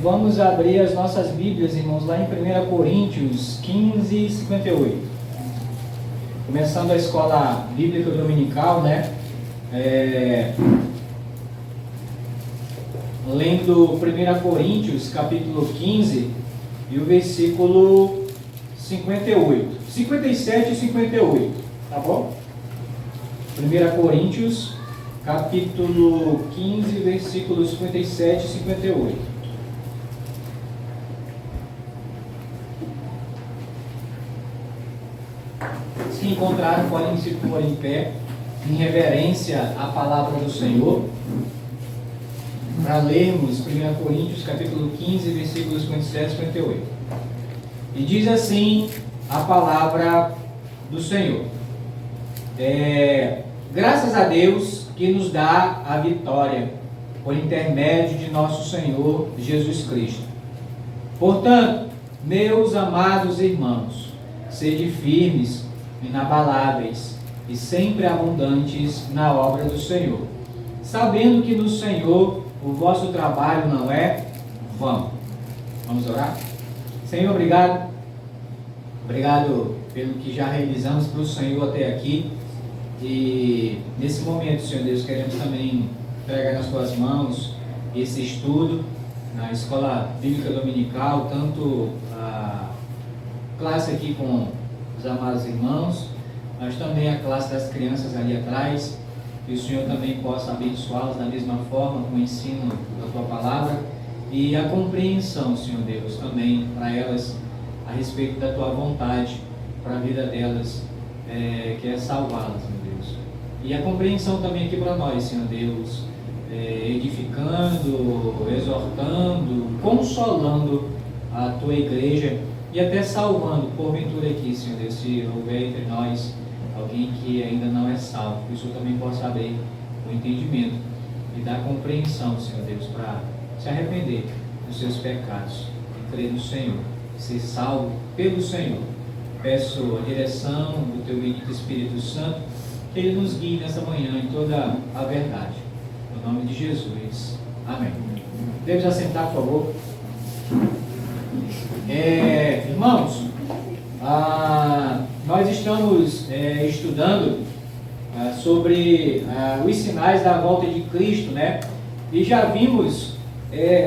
Vamos abrir as nossas Bíblias, irmãos, lá em 1 Coríntios 15, 58. Começando a escola bíblica dominical, né? Lendo 1 Coríntios, capítulo 15, e o versículo 58. 57 e 58, tá bom? 1 Coríntios, capítulo 15, versículos 57 e 58. Se encontraram, podem se pôr em pé, em reverência à palavra do Senhor, para lermos 1 Coríntios, capítulo 15, versículos 57 e 58. E diz assim a palavra do Senhor. Graças a Deus que nos dá a vitória, por intermédio de nosso Senhor Jesus Cristo. Portanto, meus amados irmãos, sede firmes, inabaláveis e sempre abundantes na obra do Senhor, sabendo que no Senhor o vosso trabalho não é vão. Vamos orar? Senhor, obrigado. Obrigado pelo que já realizamos para o Senhor até aqui. E nesse momento, Senhor Deus, queremos também entregar nas tuas mãos esse estudo na escola bíblica dominical, tanto a classe aqui com os amados irmãos, mas também a classe das crianças ali atrás, que o Senhor também possa abençoá-los da mesma forma com o ensino da tua palavra e a compreensão, Senhor Deus, também para elas a respeito da tua vontade para a vida delas, que é salvá-las, meu Deus. E a compreensão também aqui para nós, Senhor Deus, edificando, exortando, consolando a tua igreja e até salvando, porventura aqui, Senhor Deus, se houver entre nós alguém que ainda não é salvo, que o Senhor também possa abrir o entendimento e dar compreensão, Senhor Deus, para se arrepender dos seus pecados e crer no Senhor, ser salvo pelo Senhor. Peço a direção do teu bendito Espírito Santo, que ele nos guie nessa manhã em toda a verdade. No nome de Jesus. Amém. Devemos assentar, por favor. Irmãos, nós estamos estudando sobre os sinais da volta de Cristo, né? E já vimos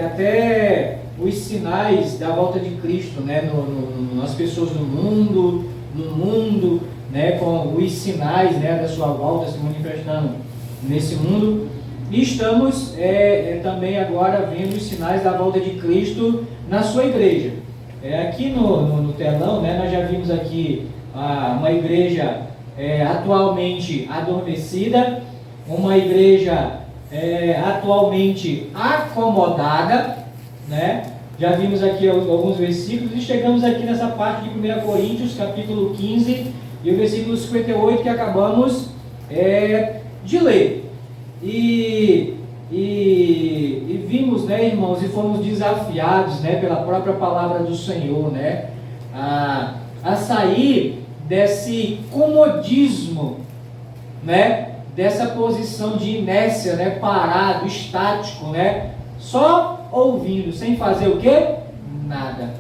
até os sinais da volta de Cristo, né? Nas pessoas no mundo, né? Com os sinais, né, da sua volta se manifestando nesse mundo. E estamos também agora vendo os sinais da volta de Cristo na sua igreja. Aqui no telão, né, nós já vimos aqui uma igreja atualmente adormecida, uma igreja atualmente acomodada, né? Já vimos aqui alguns versículos e chegamos aqui nessa parte de 1 Coríntios, capítulo 15, e o versículo 58 que acabamos de ler. E vimos, né, irmãos, e fomos desafiados, né, pela própria palavra do Senhor, né, a sair desse comodismo, né, dessa posição de inércia, né, parado, estático, né, só ouvindo, sem fazer o quê? Nada.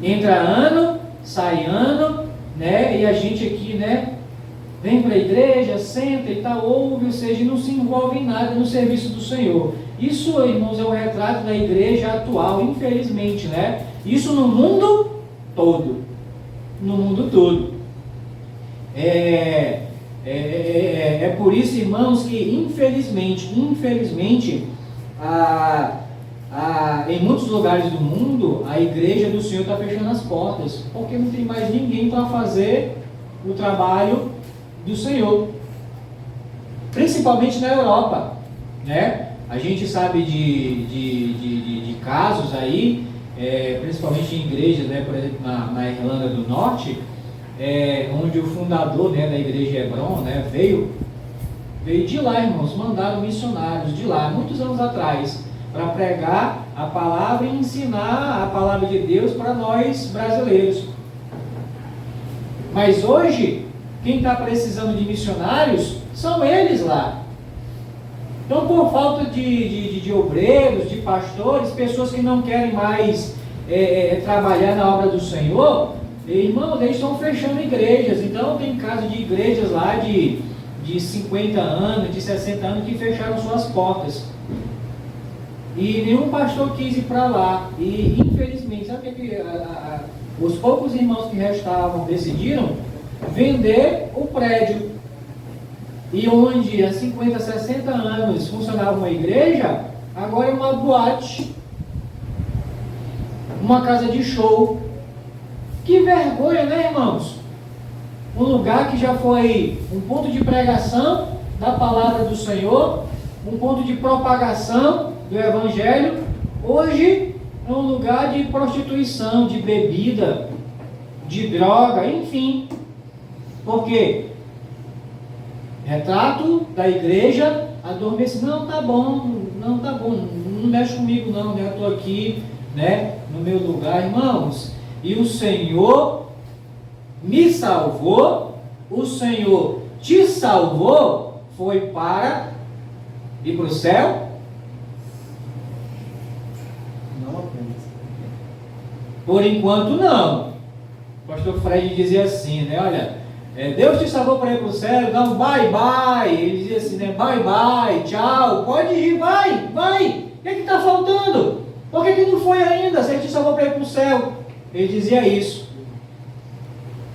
Entra ano, sai ano, né, e a gente aqui, né, vem para a igreja, senta e tal, ouve, ou seja, não se envolve em nada no serviço do Senhor. Isso, irmãos, é um retrato da igreja atual, infelizmente, né? Isso no mundo todo. No mundo todo. É por isso, irmãos, que infelizmente, em muitos lugares do mundo, a igreja do Senhor está fechando as portas, porque não tem mais ninguém para fazer o trabalho do Senhor, principalmente na Europa, né? A gente sabe de casos aí, principalmente em igrejas, né? Por exemplo, na Irlanda do Norte, onde o fundador, né, da igreja Hebron, né, veio de lá, irmãos, mandaram missionários de lá, muitos anos atrás, para pregar a palavra e ensinar a palavra de Deus para nós brasileiros. Mas hoje, quem está precisando de missionários são eles lá. Então, por falta de obreiros, de pastores, pessoas que não querem mais trabalhar na obra do Senhor, irmãos, eles estão fechando igrejas. Então, tem casos de igrejas lá de 50 anos, de 60 anos, que fecharam suas portas. E nenhum pastor quis ir para lá. E, infelizmente, sabe o que os poucos irmãos que restavam decidiram? Vender o prédio. E onde há 50, 60 anos funcionava uma igreja, agora é uma boate, uma casa de show. Que vergonha, né, irmãos? Um lugar que já foi um ponto de pregação da palavra do Senhor, um ponto de propagação do Evangelho, hoje é um lugar de prostituição, de bebida, de droga, enfim. Por quê? Retrato da igreja adormecido. Não, tá bom, não mexe comigo não, né? Eu estou aqui, né, no meu lugar, irmãos. E o Senhor me salvou, o Senhor te salvou, foi para ir para o céu? Não apenas. Por enquanto não. O pastor Fred dizia assim, né? Olha, Deus te salvou para ir para o céu, não, bye bye. Ele dizia assim, né? Bye bye, tchau, pode ir, vai. O que está faltando? Por que não foi ainda? Se ele te salvou para ir para o céu. Ele dizia isso.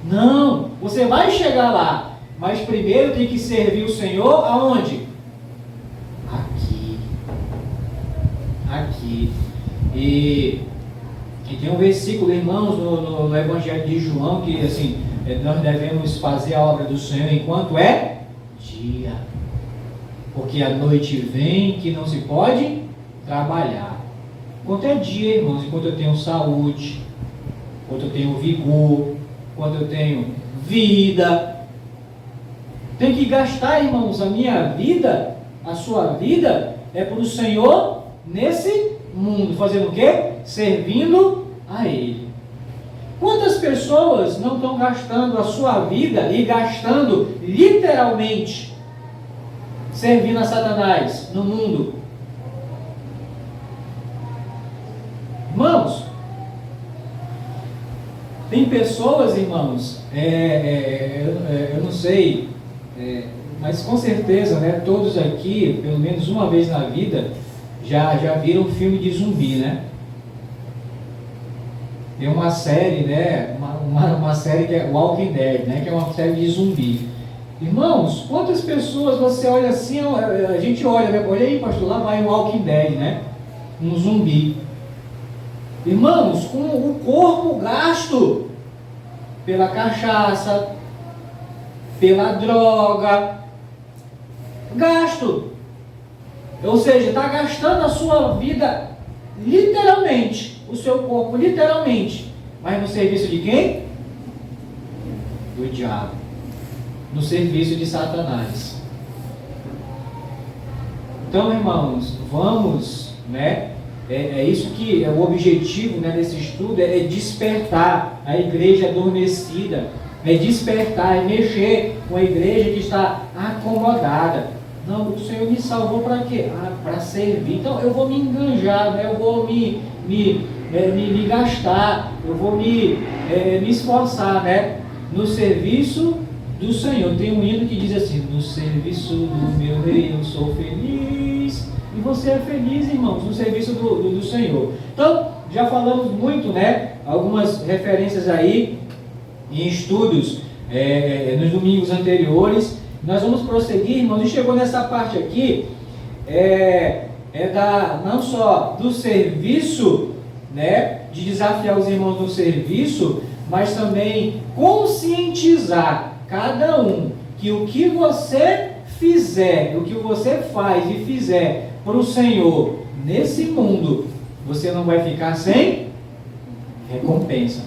Não, você vai chegar lá, mas primeiro tem que servir o Senhor aonde? Aqui. E tem um versículo, irmãos, no Evangelho de João, que assim, nós devemos fazer a obra do Senhor enquanto é dia. Porque a noite vem que não se pode trabalhar. Enquanto é dia, irmãos, enquanto eu tenho saúde, enquanto eu tenho vigor, enquanto eu tenho vida, tem que gastar, irmãos, a minha vida, a sua vida, é para o Senhor nesse mundo. Fazendo o quê? Servindo a Ele. Quantas pessoas não estão gastando a sua vida e gastando literalmente servindo a Satanás no mundo? Irmãos, tem pessoas, irmãos, eu não sei, mas com certeza, né, todos aqui, pelo menos uma vez na vida, já viram um filme de zumbi, né? Tem uma série, né, uma série que é Walking Dead, né, que é uma série de zumbi. Irmãos, quantas pessoas você olha assim, a gente olha, né, olha aí, pastor, lá vai um Walking Dead, né, um zumbi. Irmãos, com o corpo gasto pela cachaça, pela droga, gasto. Ou seja, está gastando a sua vida literalmente, o seu corpo literalmente, mas no serviço de quem? Do diabo, no serviço de Satanás. Então, irmãos, vamos, né? É isso que é o objetivo, né, desse estudo, é despertar a igreja adormecida, é despertar e mexer com a igreja que está acomodada. Não, o Senhor me salvou para quê? Para servir. Então eu vou me enganjar, né? Eu vou me gastar, eu vou me esforçar, né, no serviço do Senhor. Tem um hino que diz assim: no serviço do meu rei eu sou feliz. E você é feliz, irmãos, no serviço do Senhor. Então, já falamos muito, né? Algumas referências aí em estudos nos domingos anteriores. Nós vamos prosseguir, irmãos, e chegou nessa parte aqui, não só do serviço, né? De desafiar os irmãos no serviço, mas também conscientizar cada um que o que você fizer, o que você faz e fizer para o Senhor nesse mundo, você não vai ficar sem recompensa,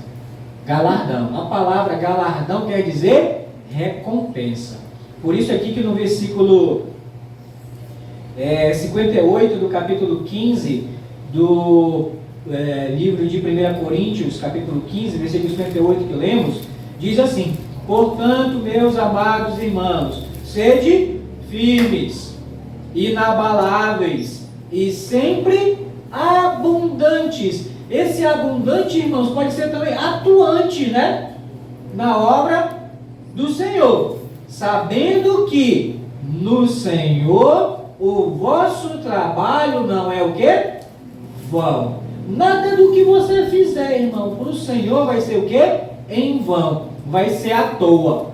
galardão. A palavra galardão quer dizer recompensa. Por isso aqui que no versículo 58 do capítulo 15 do livro de 1 Coríntios, capítulo 15, versículo 58 que lemos, diz assim: portanto, meus amados irmãos, sede firmes, inabaláveis e sempre abundantes. Esse abundante, irmãos, pode ser também atuante, né? Na obra do Senhor, sabendo que no Senhor o vosso trabalho não é o quê? Vão. Nada do que você fizer, irmão, para o Senhor vai ser o quê? Em vão. Vai ser à toa.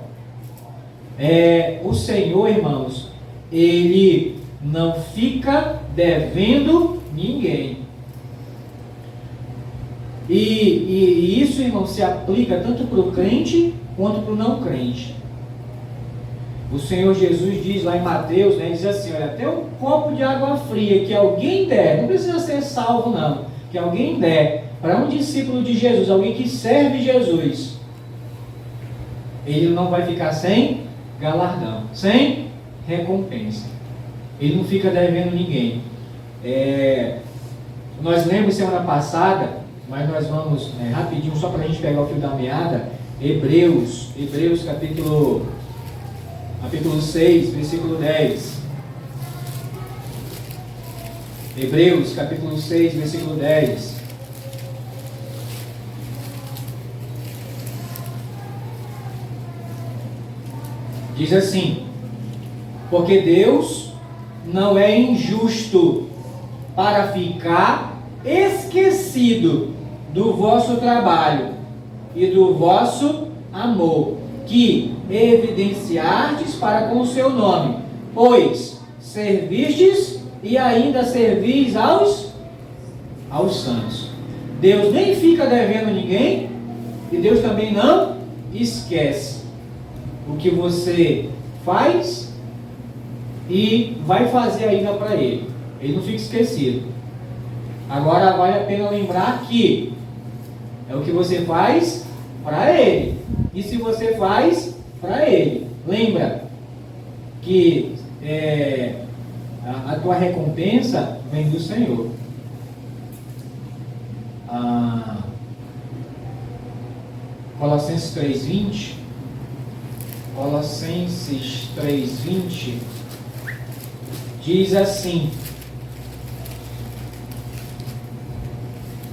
O Senhor, irmãos, Ele não fica devendo ninguém. E isso, irmão, se aplica tanto para o crente quanto para o não crente. O Senhor Jesus diz lá em Mateus, né, diz assim, olha, até um copo de água fria que alguém der, não precisa ser salvo não, que alguém der para um discípulo de Jesus, alguém que serve Jesus, ele não vai ficar sem galardão, sem recompensa. Ele não fica devendo ninguém. Nós lemos semana passada, mas nós vamos rapidinho, só para a gente pegar o fio da meada, Hebreus capítulo 6, versículo 10. Hebreus capítulo 6, versículo 10. Diz assim: porque Deus não é injusto para ficar esquecido do vosso trabalho e do vosso amor, que evidenciastes para com o seu nome, pois servistes e ainda servis aos santos. Deus nem fica devendo ninguém e Deus também não esquece o que você faz e vai fazer ainda para Ele. Ele não fica esquecido. Agora vale a pena lembrar que é o que você faz para Ele. E se você faz para Ele, lembra que a tua recompensa vem do Senhor. Colossenses 3:20. Colossenses 3:20 diz assim.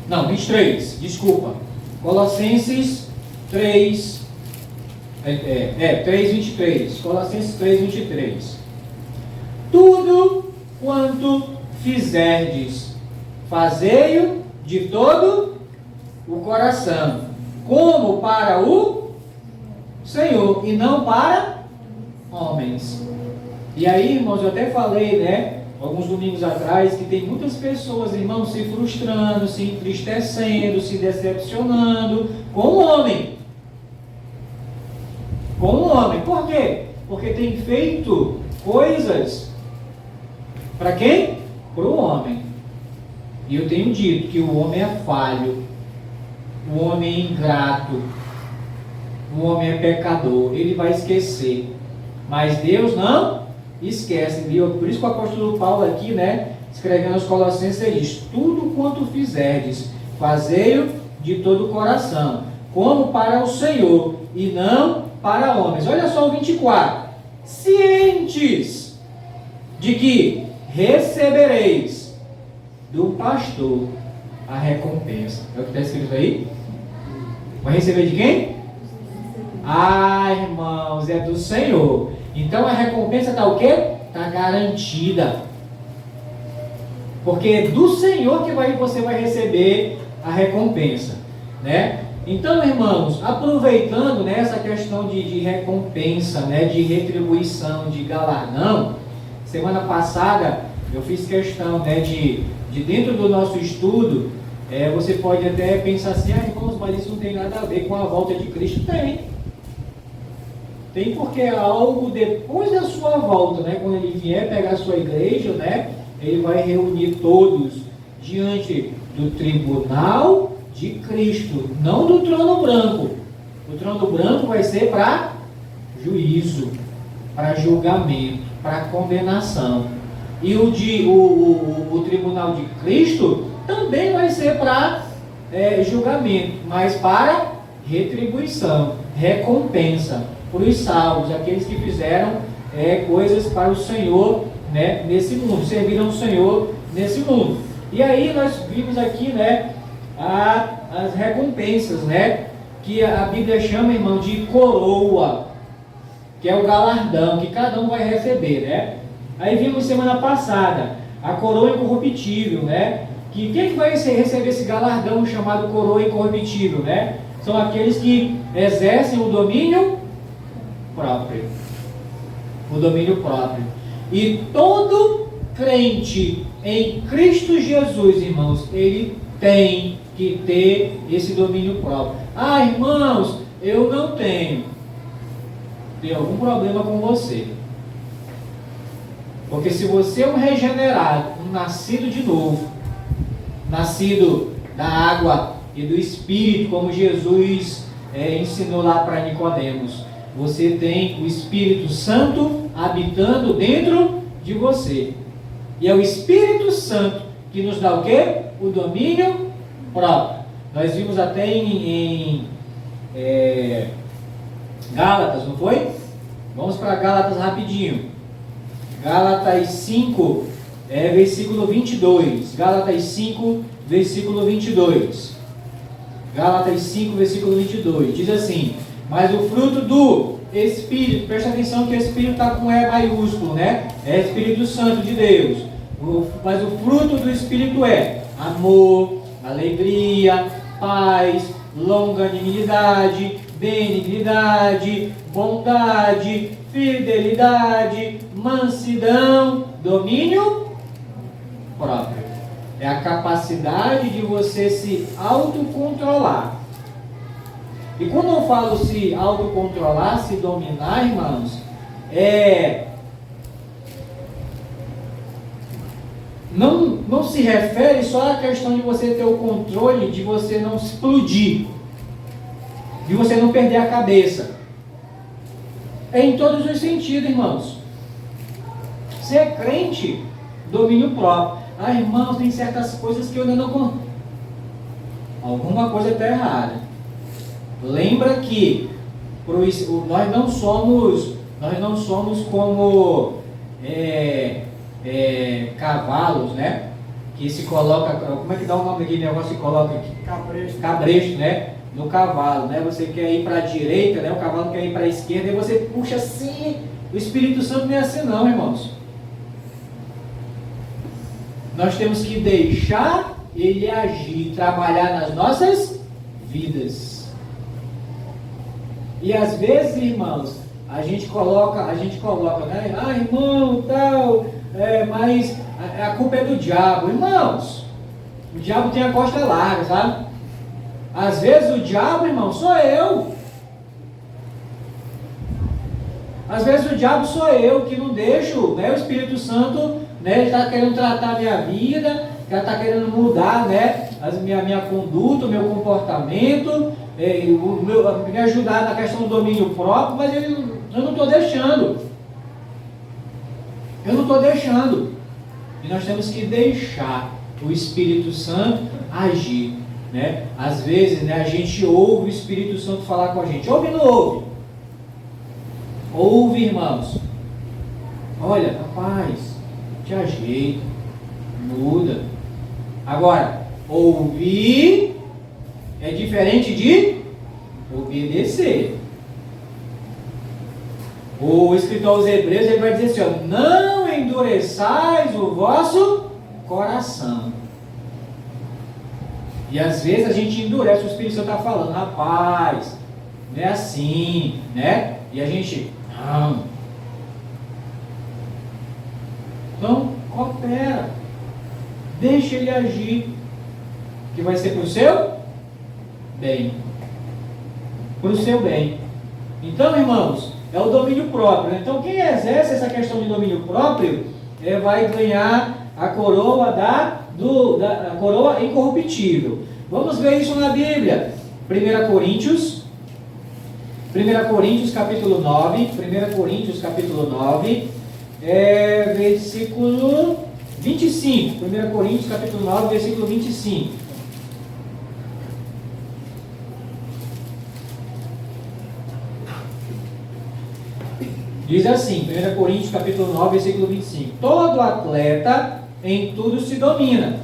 Não, 23, desculpa. Colossenses 3, 3:23. Colossenses 3:23. Tudo quanto fizerdes, fazei-o de todo o coração, como para o Senhor e não para homens. E aí, irmãos, eu até falei, né, alguns domingos atrás, que tem muitas pessoas, irmãos, se frustrando, se entristecendo, se decepcionando com o homem. Com o homem. Por quê? Porque tem feito coisas para quem? Para o homem. E eu tenho dito que o homem é falho, o homem é ingrato, o homem é pecador, ele vai esquecer. Mas Deus não esquece. Por isso que o apóstolo Paulo aqui, né, escrevendo aos Colossenses, ele diz: tudo quanto fizerdes, fazei-o de todo o coração, como para o Senhor e não para homens. Olha só o 24. Cientes de que recebereis do pastor a recompensa. É o que está escrito aí? Vai receber de quem? Irmãos, é do Senhor. Então a recompensa está o quê? Está garantida. Porque é do Senhor que você vai receber a recompensa, né? Então, irmãos, aproveitando, né, essa questão de recompensa, né, de retribuição, de galardão, semana passada eu fiz questão, né, de dentro do nosso estudo, você pode até pensar assim: irmãos, mas isso não tem nada a ver com a volta de Cristo. Tem, porque é algo depois da sua volta, né? Quando ele vier pegar a sua igreja, né? Ele vai reunir todos diante do tribunal de Cristo, não do trono branco. O trono branco vai ser para juízo, para julgamento, para condenação. E o tribunal de Cristo também vai ser para julgamento, mas para retribuição, recompensa para os salvos, aqueles que fizeram coisas para o Senhor né, nesse mundo, servir ao Senhor nesse mundo. E aí nós vimos aqui, né, as recompensas, né, que a Bíblia chama, irmão, de coroa, que é o galardão que cada um vai receber, né? Aí vimos semana passada a coroa incorruptível, né? Quem que vai receber esse galardão chamado coroa incorruptível, né? São aqueles que exercem o domínio próprio. O domínio próprio. E todo crente em Cristo Jesus, irmãos, ele tem que ter esse domínio próprio. Ah, irmãos, eu não tenho. Tem algum problema com você. Porque se você é um regenerado, um nascido de novo, nascido da água e do Espírito, como Jesus ensinou lá para Nicodemos, você tem o Espírito Santo habitando dentro de você. E é o Espírito Santo que nos dá o quê? O domínio próprio. Nós vimos até em Gálatas, não foi? Vamos para Gálatas rapidinho. Gálatas 5, versículo 22. Gálatas 5, versículo 22. Gálatas 5, versículo 22. Diz assim: mas o fruto do Espírito, presta atenção que o Espírito está com E maiúsculo, né? É Espírito Santo de Deus. Mas o fruto do Espírito é amor, alegria, paz, longanimidade, benignidade, bondade, fidelidade, mansidão, domínio próprio. É a capacidade de você se autocontrolar. E quando eu falo se autocontrolar, se dominar, irmãos, não se refere só à questão de você ter o controle, de você não explodir, de você não perder a cabeça. É em todos os sentidos, irmãos. Ser crente, domínio próprio. Ah, irmãos, tem certas coisas que eu ainda não... Alguma coisa está errada. Lembra que nós não somos como cavalos, né? Que se coloca, como é que dá o nome daquele negócio que coloca aqui? Cabresto, né? No cavalo, né? Você quer ir para a direita, né? O cavalo quer ir para a esquerda e você puxa assim. O Espírito Santo não é assim não, irmãos. Nós temos que deixar ele agir, trabalhar nas nossas vidas. E às vezes, irmãos, a gente coloca, né? Ah, irmão, tal, mas a culpa é do diabo. Irmãos, o diabo tem a costa larga, sabe? Às vezes o diabo, irmão, sou eu. Às vezes o diabo sou eu que não deixo, né, o Espírito Santo, né, ele está querendo tratar a minha vida, ele está querendo mudar, né, minha conduta, o meu comportamento, me ajudar na questão do domínio próprio, mas eu não estou deixando. Eu não estou deixando. E nós temos que deixar o Espírito Santo agir, né? Às vezes, né, a gente ouve o Espírito Santo falar com a gente. Ouve ou não ouve? Ouve, irmãos. Olha, rapaz, te ajeita, muda. Agora, ouvir é diferente de obedecer. O escritor aos Hebreus, ele vai dizer assim, ó, não endureçais o vosso coração. E às vezes a gente endurece, o Espírito Santo está falando, rapaz, não é assim, né? E a gente, não. Então, coopera. Deixa ele agir. Que vai ser para o seu bem. Para o seu bem. Então, irmãos, é o domínio próprio. Né? Então, quem exerce essa questão de domínio próprio vai ganhar a coroa a coroa incorruptível. Vamos ver isso na Bíblia. 1 Coríntios capítulo 9. 1 Coríntios capítulo 9. Versículo 25. 1 Coríntios capítulo 9, versículo 25. Diz assim, 1 Coríntios capítulo 9, versículo 25. Todo atleta em tudo se domina.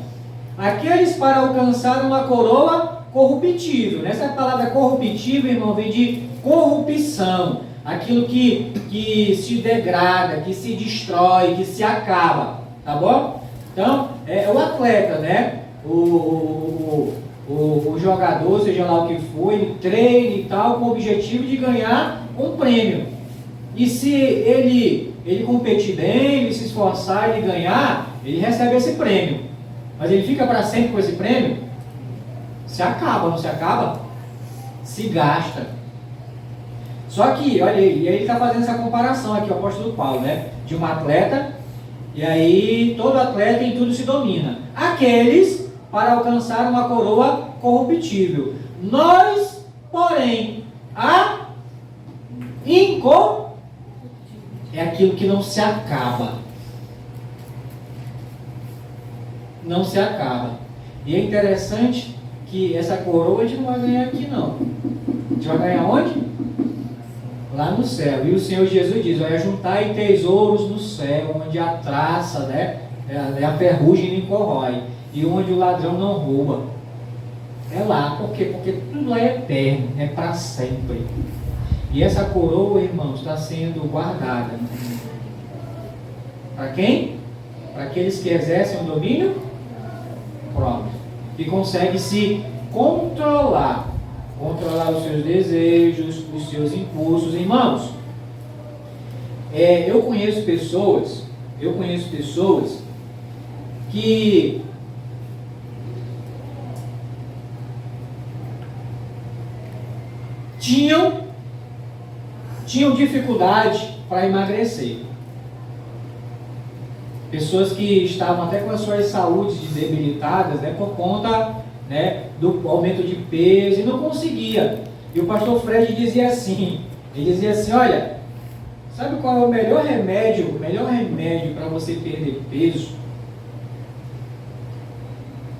Aqueles para alcançar uma coroa corruptível. Essa palavra corruptível, irmão, vem de corrupção. Aquilo que se degrada, que se destrói, que se acaba. Tá bom? Então, é o atleta, né? O jogador, seja lá o que for, ele treina e tal, com o objetivo de ganhar um prêmio. E se ele competir bem, ele se esforçar e ganhar, ele recebe esse prêmio. Mas ele fica para sempre com esse prêmio? Se acaba, não se acaba? Se gasta. Só que, olha aí, e aí ele está fazendo essa comparação aqui, o apóstolo Paulo, né? De um atleta, e aí todo atleta em tudo se domina. Aqueles para alcançar uma coroa corruptível. Nós, porém, a é aquilo que não se acaba. Não se acaba. E é interessante que essa coroa a gente não vai ganhar aqui não. A gente vai ganhar onde? Lá no céu. E o Senhor Jesus diz, olha, juntai tesouros no céu, onde a traça, né, a ferrugem não corrói, e onde o ladrão não rouba. É lá, por quê? Porque tudo lá é eterno, é para sempre. E essa coroa, irmãos, está sendo guardada. Para quem? Para aqueles que exercem o domínio próprio, que conseguem se controlar os seus desejos, os seus impulsos. Irmãos, eu conheço pessoas que tinham dificuldade para emagrecer. Pessoas que estavam até com as suas saúdes debilitadas, né, por conta, né, do aumento de peso, e não conseguia. E o pastor Fred dizia assim, olha, sabe qual é o melhor remédio para você perder peso?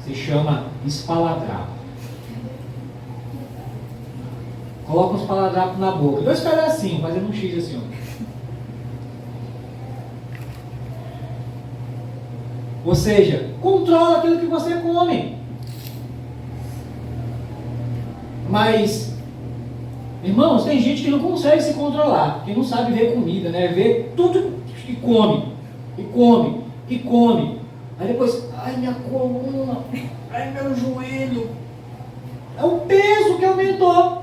Se chama espaladrapo. Coloca uns espaladrapo na boca, 2 pedacinhos, fazendo um X assim, ó. Ou seja, controla aquilo que você come. Mas, irmãos, tem gente que não consegue se controlar, que não sabe ver comida, né? Ver tudo que come, e come, e come. Aí depois, ai minha coluna, ai meu joelho. É o peso que aumentou.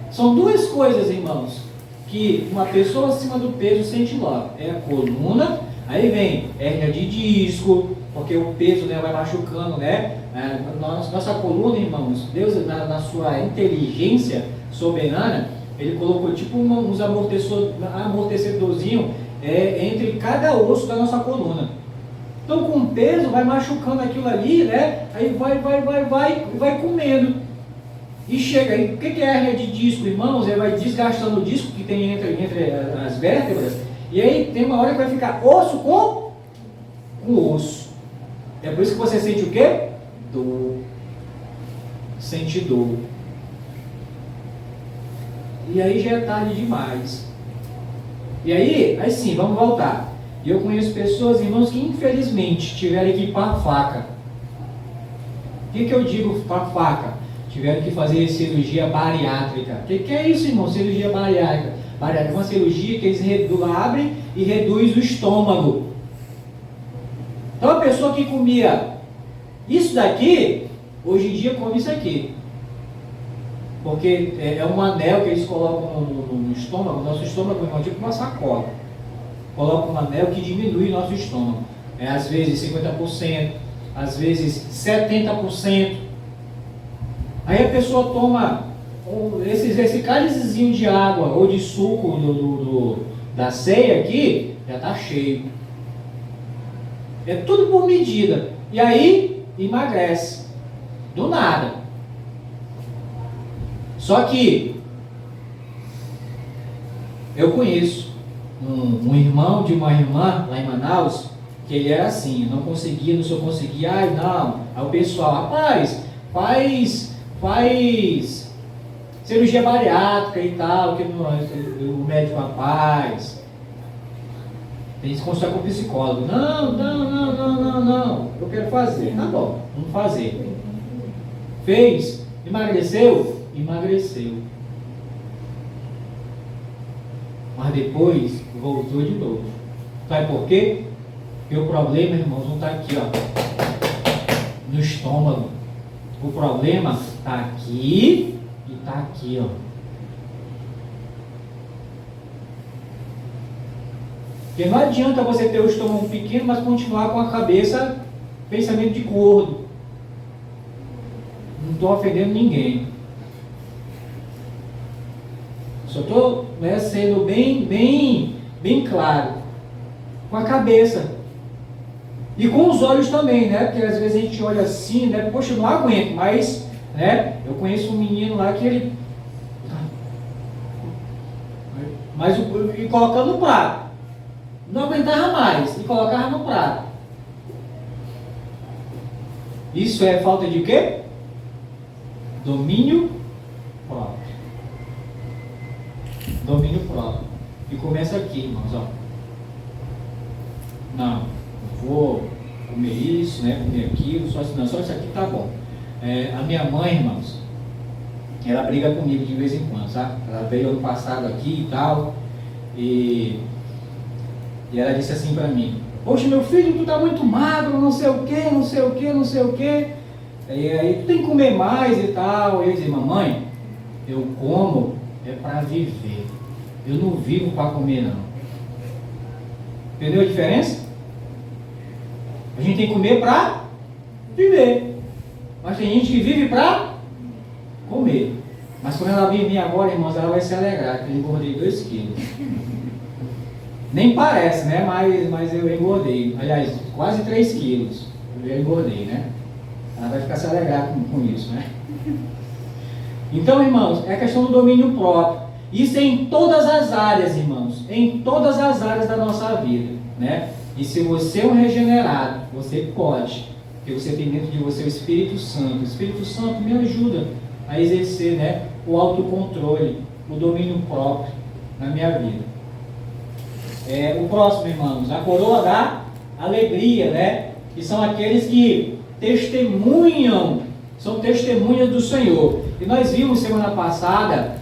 São 2 coisas, irmãos, que uma pessoa acima do peso sente logo. É a coluna, aí vem hérnia de disco, porque o peso, né, vai machucando, né? Nossa coluna, irmãos, Deus, na sua inteligência soberana, Ele colocou tipo uns amortecedorzinhos entre cada osso da nossa coluna. Então, com o peso, vai machucando aquilo ali, né? Aí vai comendo. E chega aí, o que é hérnia de disco, irmãos? Ele vai desgastando o disco que tem entre as vértebras, e aí tem uma hora que vai ficar osso com osso. É por isso que você sente o quê? Dor. Sente dor. E aí já é tarde demais. E aí sim, vamos voltar. E eu conheço pessoas, irmãos, que infelizmente tiveram que ir para a faca. O que eu digo para a faca? Tiveram que fazer cirurgia bariátrica. O que é isso, irmão? Cirurgia bariátrica. É uma cirurgia que eles abrem e reduz o estômago. Então a pessoa que comia isso daqui, hoje em dia come isso aqui. Porque é um anel que eles colocam no estômago. Nosso estômago, irmão, é tipo uma sacola. Colocam um anel que diminui o nosso estômago. Às vezes 50%, às vezes 70%. Aí a pessoa toma esse cálicezinho de água ou de suco da ceia aqui, já está cheio. É tudo por medida. E aí emagrece. Do nada. Só que eu conheço um irmão de uma irmã lá em Manaus, que ele era assim, não só conseguia, ai não. Aí o pessoal, rapaz, faz cirurgia bariátrica e tal, que o médico rapaz. Tem que consultar com o psicólogo. Não. Eu quero fazer. Tá bom, vamos fazer. Fez? Emagreceu? Emagreceu. Mas depois voltou de novo. Sabe por quê? Porque o problema, irmãos, não está aqui, ó, no estômago. O problema está aqui e está aqui, ó. Porque não adianta você ter o estômago pequeno, mas continuar com a cabeça, pensamento de gordo. Não estou ofendendo ninguém. Só estou, né, sendo bem claro. Com a cabeça. E com os olhos também, né? Porque às vezes a gente olha assim, né? Poxa, eu não aguento, mas, né? Eu conheço um menino lá que ele... Mas, e colocando no prato. Não aguentava mais, e colocava no prato. Isso é falta de quê? Domínio próprio. Domínio próprio. E começa aqui, irmãos, ó. Não, eu vou comer isso, né? Comer aquilo, só isso aqui tá bom. A minha mãe, irmãos, ela briga comigo de vez em quando, sabe? Ela veio ano passado aqui e tal, e ela disse assim pra mim: poxa, meu filho, tu tá muito magro, não sei o que. E aí tu tem que comer mais e tal. E eu disse: mamãe, eu como é para viver. Eu não vivo para comer, não. Entendeu a diferença? A gente tem que comer para viver. Mas tem gente que vive para comer. Mas quando ela vir agora, irmãos, ela vai se alegrar, que eu engordei 2 quilos. Nem parece, né? Mas eu engordei. Aliás, quase 3 quilos. Eu engordei, né? Ela vai ficar se alegrar com isso, né? Então, irmãos, é a questão do domínio próprio. Isso é em todas as áreas, irmãos. Em todas as áreas da nossa vida, né? E se você é um regenerado, você pode. Porque você tem dentro de você o Espírito Santo. O Espírito Santo me ajuda a exercer, né, o autocontrole, o domínio próprio na minha vida. O próximo, irmãos, a coroa da alegria, né? Que são aqueles que testemunham, são testemunhas do Senhor. E nós vimos semana passada,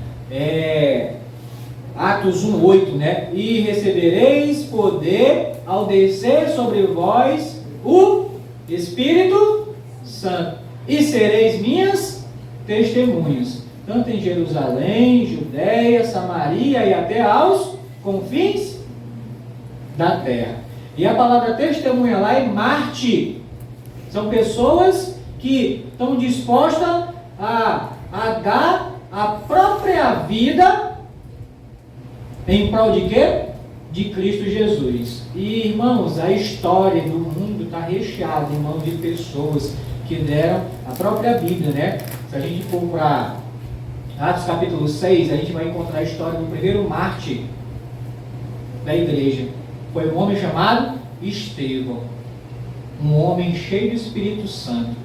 Atos 1:8, né? E recebereis poder ao descer sobre vós o Espírito Santo, e sereis minhas testemunhas, tanto em Jerusalém, Judeia, Samaria e até aos confins da terra. E a palavra testemunha lá é mártir. São pessoas que estão dispostas a dar a própria vida em prol de quê? De Cristo Jesus. E, irmãos, a história do mundo está recheada, irmãos, de pessoas que deram a própria Bíblia, né? Se a gente for para Atos capítulo 6, a gente vai encontrar a história do primeiro mártir da igreja. Foi um homem chamado Estevão, um homem cheio do Espírito Santo,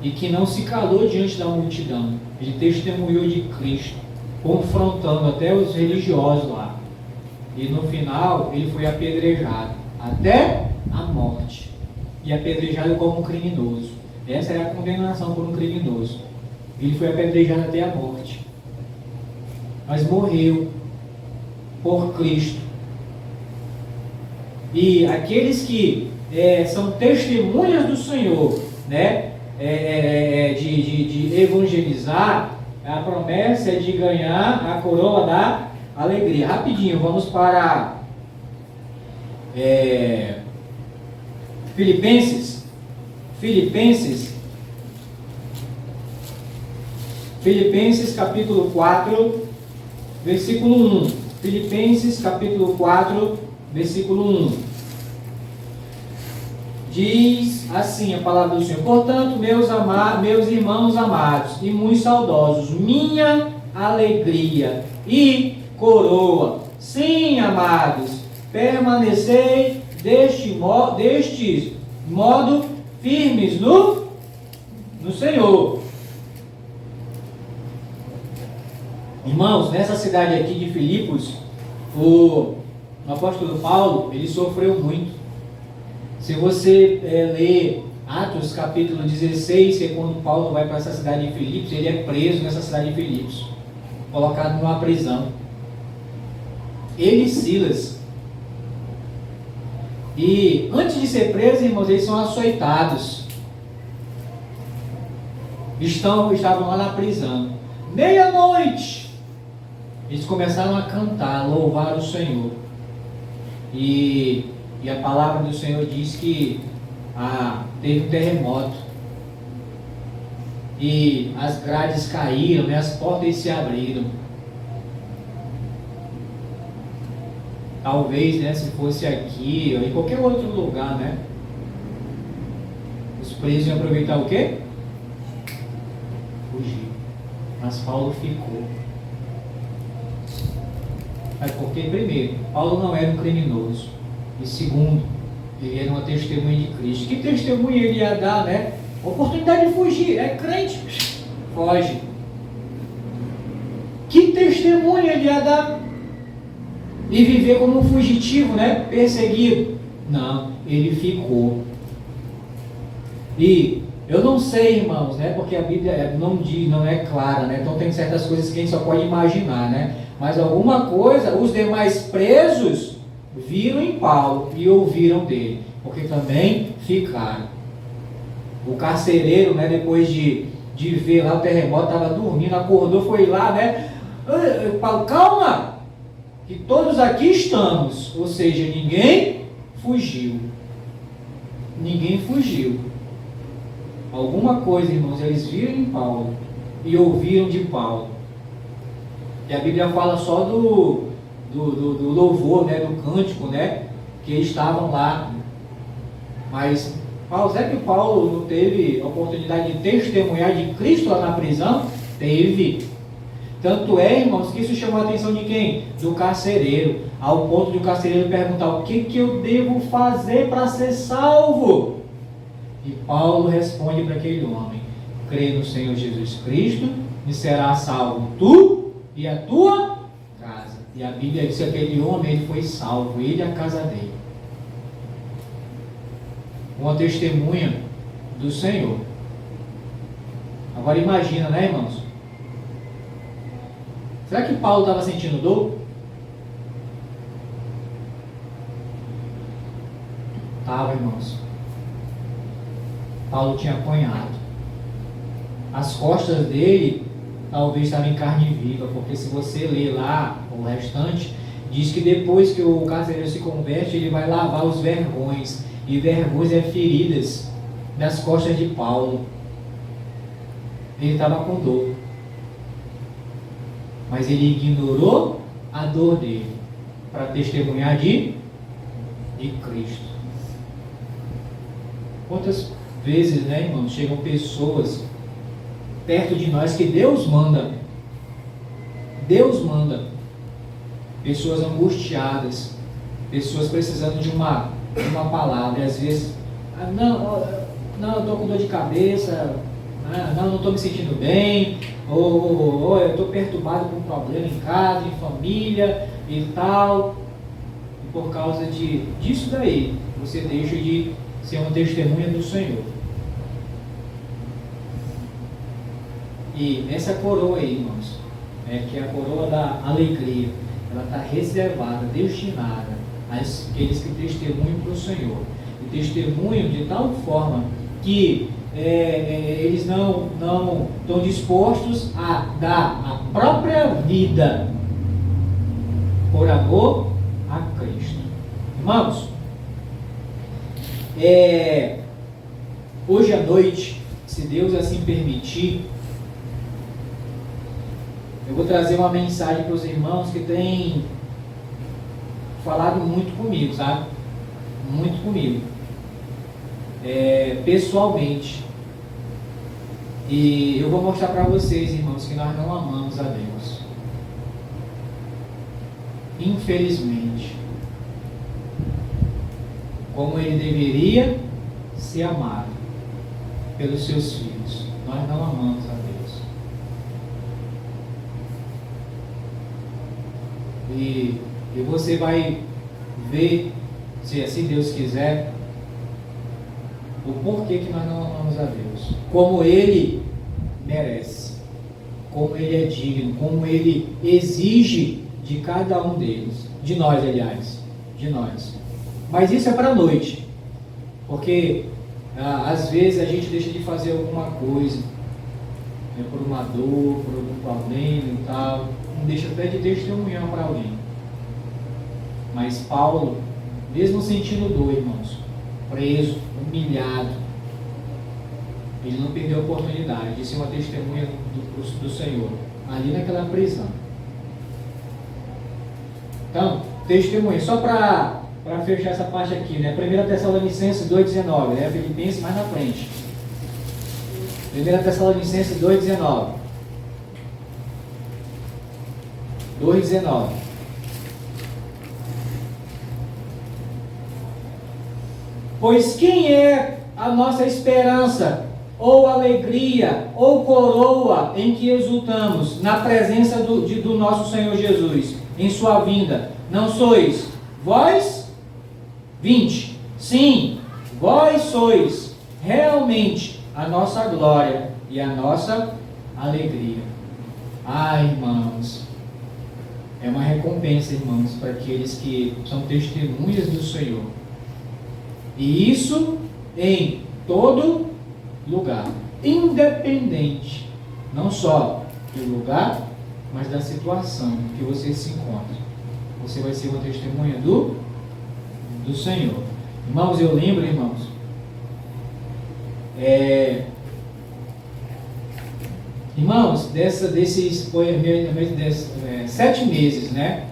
e que não se calou diante da multidão. Ele testemunhou de Cristo, confrontando até os religiosos lá. E no final ele foi apedrejado até a morte, e apedrejado como um criminoso. Essa é a condenação por um criminoso. Ele foi apedrejado até a morte, mas morreu por Cristo. E aqueles que são testemunhas do Senhor, né? De evangelizar, a promessa é de ganhar a coroa da alegria. Rapidinho, vamos para Filipenses capítulo 4, versículo 1. Filipenses capítulo 4, versículo 1. Diz assim a palavra do Senhor: portanto, meus irmãos amados e muito saudosos, minha alegria e coroa, sim, amados, permanecei deste modo firmes no Senhor. Irmãos, nessa cidade aqui de Filipos, o apóstolo Paulo, ele sofreu muito. Se você ler Atos capítulo 16, que é quando Paulo vai para essa cidade de Filipos, ele é preso nessa cidade de Filipos, colocado numa prisão. Ele e Silas. E antes de ser preso, irmãos, eles são açoitados. Estavam lá na prisão. Meia-noite, eles começaram a cantar, louvar o Senhor. E a palavra do Senhor diz que teve um terremoto. E as grades caíram, né? As portas se abriram. Talvez, né, se fosse aqui ou em qualquer outro lugar, né? Os presos iam aproveitar o quê? Fugir. Mas Paulo ficou. Mas porque, primeiro, Paulo não era um criminoso. E segundo, ele era uma testemunha de Cristo. Que testemunha ele ia dar, né? Oportunidade de fugir. É crente, foge. Que testemunha ele ia dar? E viver como um fugitivo, né? Perseguido. Não, ele ficou. E eu não sei, irmãos, né? Porque a Bíblia não diz, não é clara, né? Então tem certas coisas que a gente só pode imaginar, né? Mas alguma coisa, os demais presos viram em Paulo e ouviram dele, porque também ficaram. O carcereiro, né? Depois de ver lá o terremoto, estava dormindo, acordou, foi lá, né? Paulo, calma! Que todos aqui estamos, ou seja, ninguém fugiu. Ninguém fugiu. Alguma coisa, irmãos, eles viram em Paulo e ouviram de Paulo. E a Bíblia fala só do louvor, né, do cântico, né, que eles estavam lá. Mas, será que Paulo não teve a oportunidade de testemunhar de Cristo lá na prisão? Teve. Tanto é, irmãos, que isso chamou a atenção de quem? Do carcereiro. Ao ponto de o carcereiro perguntar: o que eu devo fazer para ser salvo? E Paulo responde para aquele homem: crê no Senhor Jesus Cristo e será salvo tu e a tua casa. E a Bíblia diz que aquele homem, ele foi salvo, ele e a casa dele. Uma testemunha do Senhor. Agora imagina, né, irmãos? Será que Paulo estava sentindo dor? Estava, irmãos. Paulo tinha apanhado. As costas dele talvez estavam em carne viva, porque se você ler lá o restante, diz que depois que o carcereiro se converte, ele vai lavar os vergões. E vergões é feridas das costas de Paulo. Ele estava com dor. Mas ele ignorou a dor dele para testemunhar de Cristo. Quantas vezes, né, irmãos, chegam pessoas perto de nós que Deus manda. Deus manda. Pessoas angustiadas, pessoas precisando de uma palavra. E às vezes, não, eu estou com dor de cabeça, não estou me sentindo bem, ou eu estou perturbado com um problema em casa, em família e tal. E por causa disso daí, você deixa de ser uma testemunha do Senhor. E essa coroa aí, irmãos, que é a coroa da alegria, ela está reservada, destinada àqueles que testemunham para o Senhor. E testemunham de tal forma que eles não estão dispostos a dar a própria vida por amor a Cristo. Irmãos, hoje à noite, se Deus assim permitir, eu vou trazer uma mensagem para os irmãos que têm falado muito comigo, sabe? Muito comigo. Pessoalmente. E eu vou mostrar para vocês, irmãos, que nós não amamos a Deus. Infelizmente. Como Ele deveria ser amado pelos seus filhos. Nós não amamos a Deus. E você vai ver, se assim Deus quiser, o porquê que nós não amamos a Deus, como Ele merece, como Ele é digno, como Ele exige de cada um deles, de nós, aliás, de nós. Mas isso é para a noite, porque às vezes a gente deixa de fazer alguma coisa, né, por uma dor, por algum problema e tal, não deixa até de testemunhar para alguém. Mas Paulo, mesmo sentindo dor, irmãos, preso, humilhado, ele não perdeu a oportunidade de ser uma testemunha do Senhor, ali naquela prisão. Então, testemunha, só para fechar essa parte aqui, né? 1 Tessalonicenses 2,19, né? Filipenses mais na frente. 1 Tessalonicenses 2,19. 2,19. Pois quem é a nossa esperança, ou alegria, ou coroa em que exultamos na presença do nosso Senhor Jesus, em sua vinda? Não sois vós? 20. Sim, vós sois realmente a nossa glória e a nossa alegria. Ah, irmãos, é uma recompensa, irmãos, para aqueles que são testemunhas do Senhor. E isso em todo lugar, independente, não só do lugar, mas da situação que você se encontra. Você vai ser uma testemunha do Senhor. Irmãos, eu lembro, irmãos, desses 7 meses, né?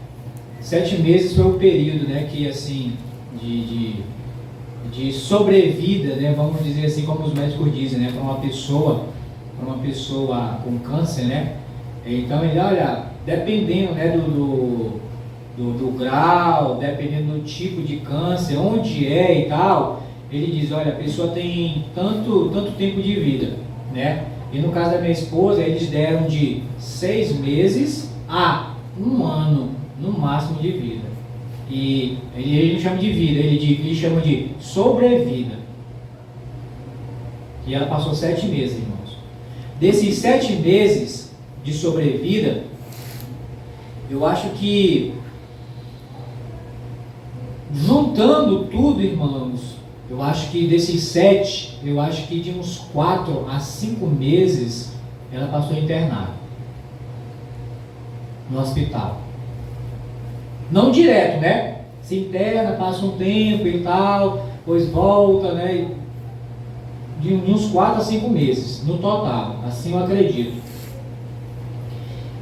7 meses foi o período, né, que assim, de sobrevida, né, vamos dizer assim, como os médicos dizem, né, para uma pessoa com câncer, né? Então ele, olha, dependendo, né, do grau, dependendo do tipo de câncer, onde é e tal, ele diz, olha, a pessoa tem tanto tempo de vida, né? E no caso da minha esposa, eles deram de 6 meses a 1 ano, no máximo, de vida. E ele não chama de vida, ele chama de sobrevida. E ela passou 7 meses, irmãos. Desses 7 meses de sobrevida, eu acho que, juntando tudo, irmãos, eu acho que desses 7, eu acho que de uns 4 a 5 meses, ela passou internada no hospital. Não direto, né? Se interna, passa um tempo e tal, depois volta, né? De uns 4 a 5 meses, no total, assim eu acredito.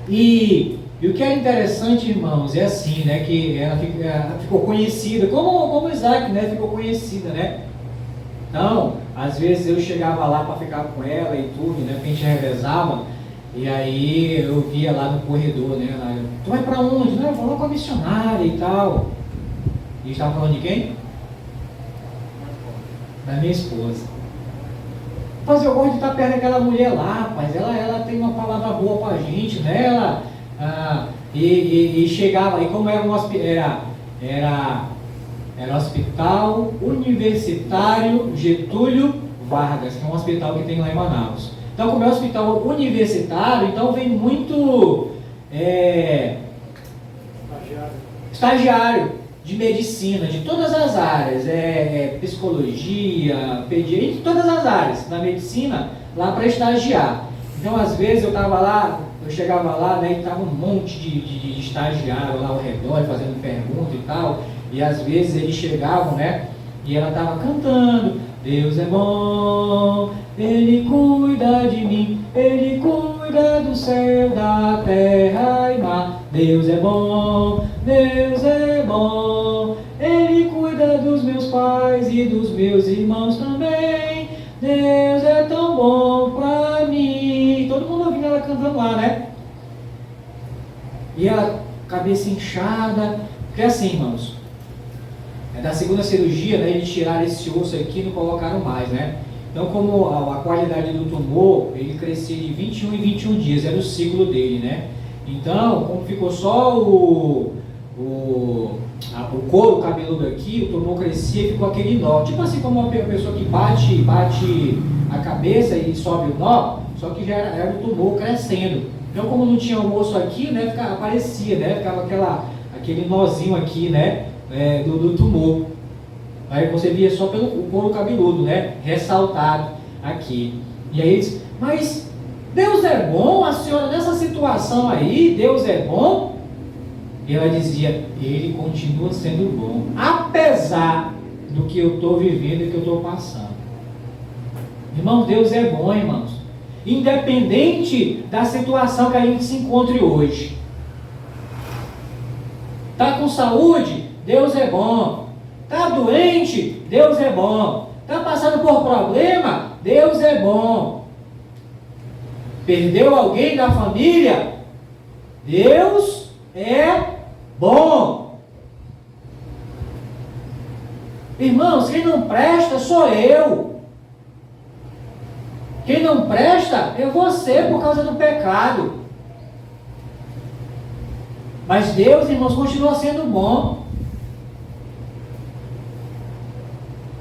E o que é interessante, irmãos, é assim, né? Que ela ficou conhecida, como Isaac, né? Ficou conhecida, né? Então, às vezes eu chegava lá para ficar com ela e tudo, né? Porque a gente revezava. E aí eu via lá no corredor, né? Ela, tu vai pra onde? Não, eu vou lá com a missionária e tal. E estava falando de quem? Da minha esposa. Mas eu gosto de estar perto daquela mulher lá, rapaz. Ela tem uma palavra boa pra gente, né? E chegava, e como era um Hospital Universitário Getúlio Vargas, que é um hospital que tem lá em Manaus. Então, como é um hospital universitário, então vem muito estagiário de medicina, de todas as áreas, psicologia, pediatria, todas as áreas da medicina, lá para estagiar. Então, às vezes eu chegava lá, né, e estava um monte de estagiário lá ao redor, fazendo pergunta e tal, e às vezes eles chegavam, né, e ela estava cantando, Deus é bom, Ele cuida de mim, Ele cuida do céu, da terra e mar. Deus é bom, Ele cuida dos meus pais e dos meus irmãos também. Deus é tão bom pra mim. Todo mundo ouvindo ela cantando lá, né? E a cabeça inchada, porque assim, irmãos, da segunda cirurgia, né, eles tiraram esse osso aqui e não colocaram mais, né? Então, como a qualidade do tumor, ele crescia de 21 em 21 dias, era o ciclo dele, né? Então, como ficou só o couro cabeludo aqui, o tumor crescia e ficou aquele nó. Tipo assim, como uma pessoa que bate a cabeça e sobe o nó, só que já era o tumor crescendo. Então, como não tinha o osso aqui, né, aparecia, né, ficava aquele nozinho aqui, né, do tumor. Aí você via só pelo couro cabeludo, né, ressaltado aqui. E aí eles, mas Deus é bom, a senhora nessa situação aí, Deus é bom? E ela dizia, Ele continua sendo bom, apesar do que eu estou vivendo e que eu estou passando. Irmão, Deus é bom, irmãos. Independente da situação que a gente se encontre hoje. Está com saúde? Deus é bom. Está doente? Deus é bom. Está passando por problema? Deus é bom. Perdeu alguém da família? Deus é bom. Irmãos, quem não presta sou eu. Quem não presta é você por causa do pecado. Mas Deus, irmãos, continua sendo bom.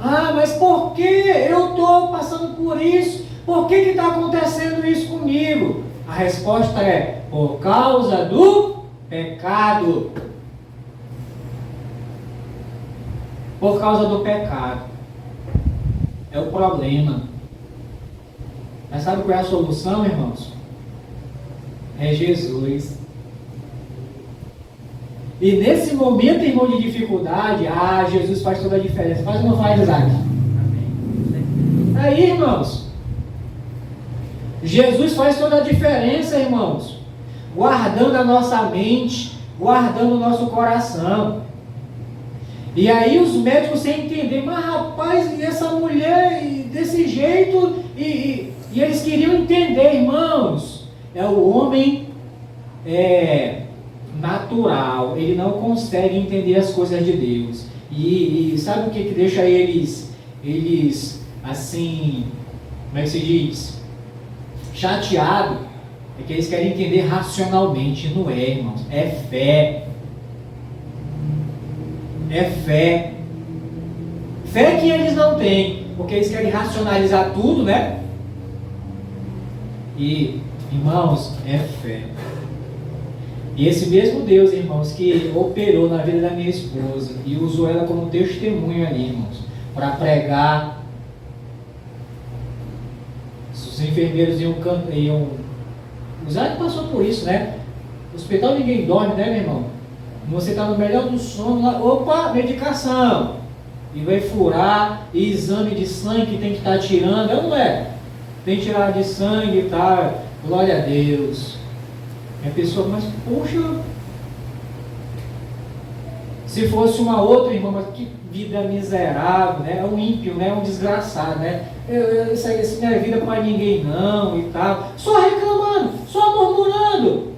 Ah, mas por que eu estou passando por isso? Por que está acontecendo isso comigo? A resposta é por causa do pecado. Por causa do pecado. É o problema. Mas sabe qual é a solução, irmãos? É Jesus. E nesse momento, irmão, de dificuldade, Jesus faz toda a diferença. Faz ou não faz, Isaac? Aí, irmãos, Jesus faz toda a diferença, irmãos. Guardando a nossa mente, guardando o nosso coração. E aí os médicos sem entender, mas rapaz, e essa mulher desse jeito, e eles queriam entender, irmãos, é o homem natural, ele não consegue entender as coisas de Deus. E sabe o que deixa eles assim, como é que se diz? Chateado? É que eles querem entender racionalmente. Não é, irmãos, é fé. É fé. Fé que eles não têm, porque eles querem racionalizar tudo, né? E, irmãos, é fé. E esse mesmo Deus, irmãos, que operou na vida da minha esposa e usou ela como testemunho ali, irmãos, para pregar. Os enfermeiros iam o Isaac passou por isso, né? No hospital ninguém dorme, né, meu irmão? Você está no melhor do sono lá, opa, medicação. E vai furar, e exame de sangue que tem que estar tirando, não é? Tem que tirar de sangue e tal, glória a Deus. E a pessoa, mas poxa, se fosse uma outra irmã, mas que vida miserável, né? É um ímpio, né? Um desgraçado, né? Isso não é vida para ninguém não e tal. Só reclamando, só murmurando.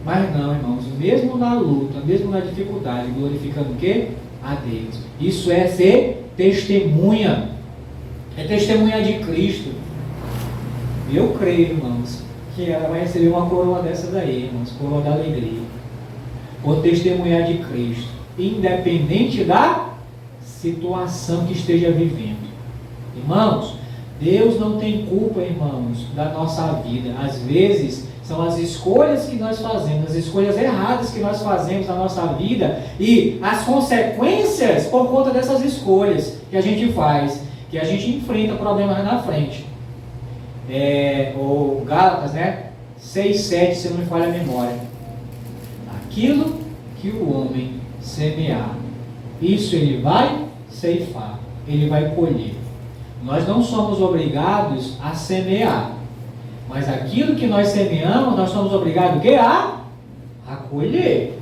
Mas não, irmãos, mesmo na luta, mesmo na dificuldade, glorificando o quê? A Deus. Isso é ser testemunha. É testemunha de Cristo. E eu creio, irmãos, que ela vai receber uma coroa dessa daí, irmãos, coroa da alegria. Por testemunhar de Cristo, independente da situação que esteja vivendo. Irmãos, Deus não tem culpa, irmãos, da nossa vida. Às vezes, são as escolhas que nós fazemos, as escolhas erradas que nós fazemos na nossa vida e as consequências por conta dessas escolhas que a gente faz, que a gente enfrenta problemas na frente. O Gálatas, né? 6:7, se não me falha a memória. Aquilo que o homem semear, isso ele vai ceifar, ele vai colher. Nós não somos obrigados a semear, mas aquilo que nós semeamos, nós somos obrigados o quê? A colher.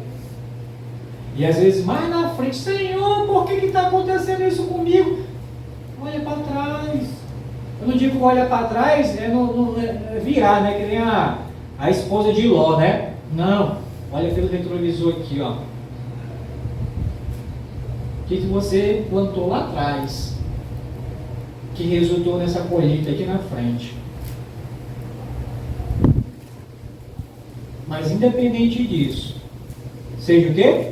E às vezes mais na frente, Senhor, por que está acontecendo isso comigo? Olha para trás. Eu não digo olha para trás, é virar, né? Que nem a esposa de Ló, né? Não. Olha pelo retrovisor aqui, ó. O que você plantou lá atrás, que resultou nessa colheita aqui na frente. Mas independente disso, seja o quê?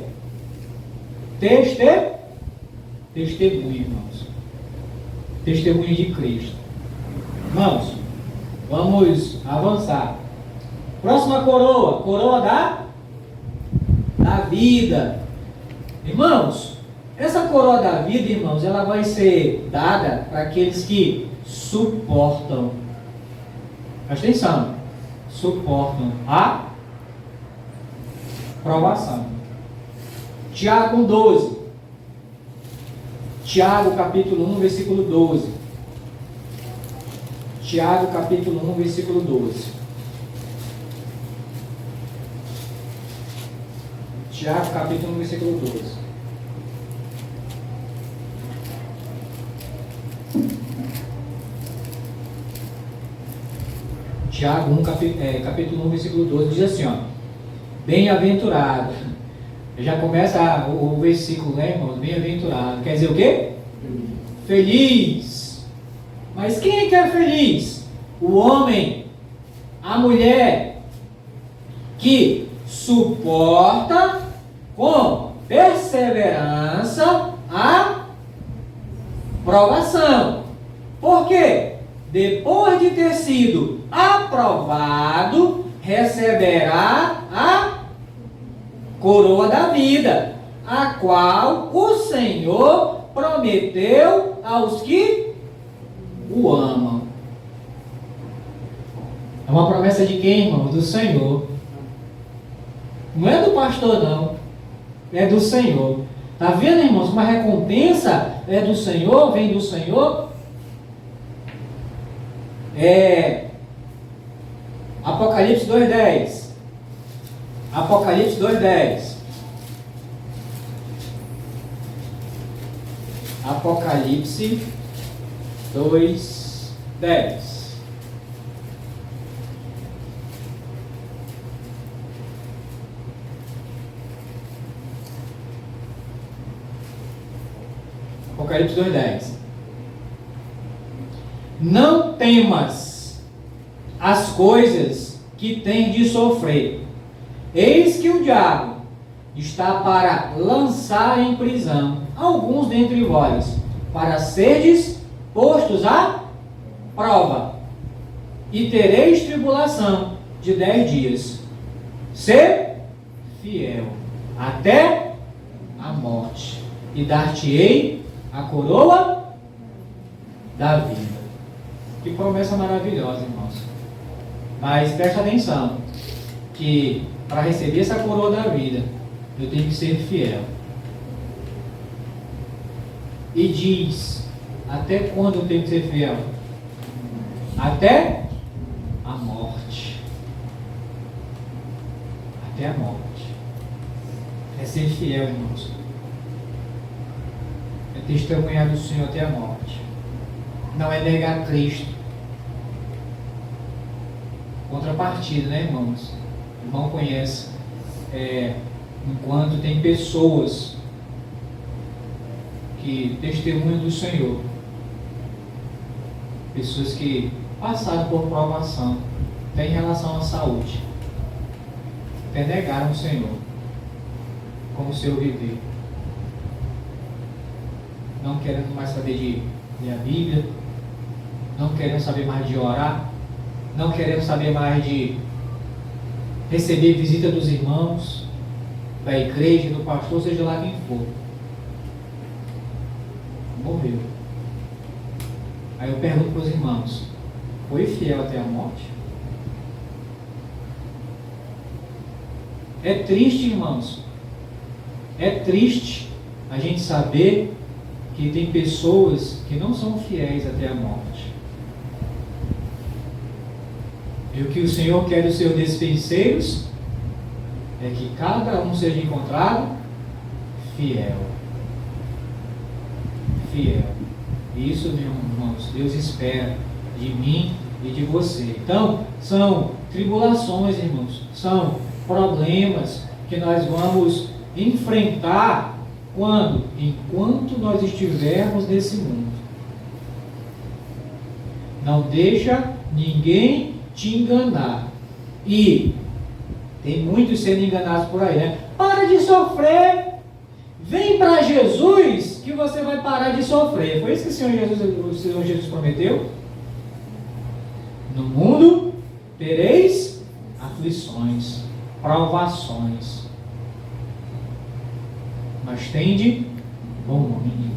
Testemunho, irmãos. Testemunho de Cristo. Irmãos, vamos avançar. Próxima coroa, coroa da vida. Irmãos, essa coroa da vida, irmãos, ela vai ser dada para aqueles que suportam. Presta atenção. Suportam a provação. Tiago 12. Tiago capítulo 1, versículo 12. Tiago capítulo 1, versículo 12. Tiago capítulo 1, versículo 12. Tiago 1, capítulo 1, versículo 12, diz assim, ó. Bem-aventurado. Já começa o versículo, né, irmãos? Bem-aventurado. Quer dizer o quê? Feliz. Mas quem é que é feliz? O homem, a mulher, que suporta com perseverança a provação. Por quê? Depois de ter sido aprovado, receberá a coroa da vida, a qual o Senhor prometeu aos que o amam. É uma promessa de quem, irmão? Do Senhor. Não é do pastor, não. É do Senhor. Está vendo, irmãos? Uma recompensa é do Senhor, vem do Senhor. Apocalipse 2:10. Apocalipse 2:10. Apocalipse 2:10. Apocalipse 2:10. Não temas as coisas que tem de sofrer. Eis que o diabo está para lançar em prisão alguns dentre vós, para serdes postos à prova, e tereis tribulação de 10 dias. Ser fiel até a morte, e dar-te-ei a coroa da vida. Que promessa maravilhosa, irmãos. Mas presta atenção, que para receber essa coroa da vida, eu tenho que ser fiel. E diz, até quando eu tenho que ser fiel? Até a morte. Até a morte. É ser fiel, irmãos. É testemunhar do Senhor até a morte. Não é negar Cristo. Contrapartida, né, irmãos? O irmão conhece. Enquanto tem pessoas que testemunham do Senhor, pessoas que passaram por provação, até em relação à saúde, até negaram o Senhor como o seu viver, não querendo mais saber de ler a Bíblia, não querendo saber mais de orar, não querendo saber mais de receber visita dos irmãos, da igreja, do pastor, seja lá quem for. Morreu. Aí eu pergunto para os irmãos, foi fiel até a morte? É triste, irmãos. É triste a gente saber que tem pessoas que não são fiéis até a morte. E o que o Senhor quer dos seus despenseiros é que cada um seja encontrado fiel. Fiel. Isso, meus irmãos, Deus espera de mim e de você. Então, são tribulações, irmãos, são problemas que nós vamos enfrentar quando? Enquanto nós estivermos nesse mundo. Não deixa ninguém te enganar. E Tem muitos sendo enganados por aí, né? Para de sofrer. Vem para Jesus que você vai parar de sofrer. Foi isso que o Senhor Jesus prometeu? No mundo tereis aflições, provações. Mas tende bom ânimo.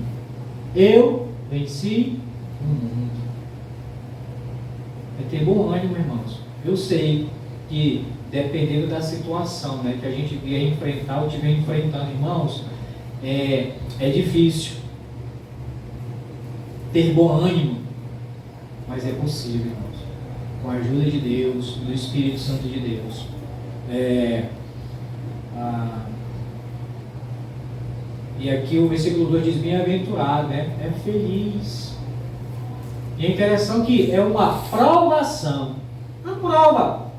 Eu venci o mundo. É ter bom ânimo, irmãos. Eu sei que dependendo da situação, né, que a gente vier enfrentar ou estiver enfrentando, irmãos, é difícil ter bom ânimo, mas é possível, irmãos, com a ajuda de Deus, do Espírito Santo de Deus. E aqui o versículo 2 diz: bem-aventurado, né? É feliz. E é interessante que é uma provação, uma prova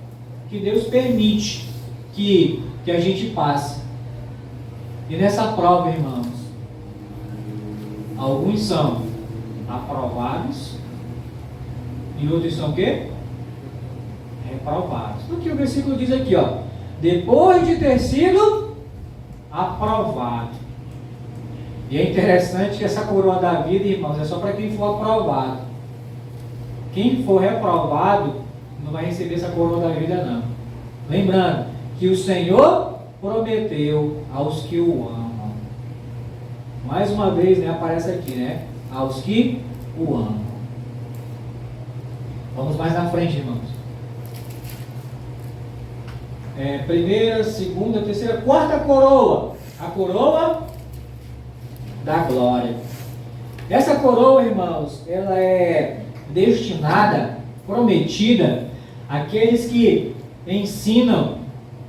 que Deus permite que a gente passe. E nessa prova, irmãos, alguns são aprovados e outros são o quê? Reprovados. O que o versículo diz aqui, ó: depois de ter sido aprovado. E é interessante que essa coroa da vida, irmãos, é só para quem for aprovado. Quem for reprovado não vai receber essa coroa da vida, não. Lembrando que o Senhor prometeu aos que o amam. Mais uma vez, né, aparece aqui, né? Aos que o amam. Vamos mais na frente, irmãos. Primeira, segunda, terceira, quarta coroa. A coroa da glória. Essa coroa, irmãos, ela é destinada, prometida àqueles que ensinam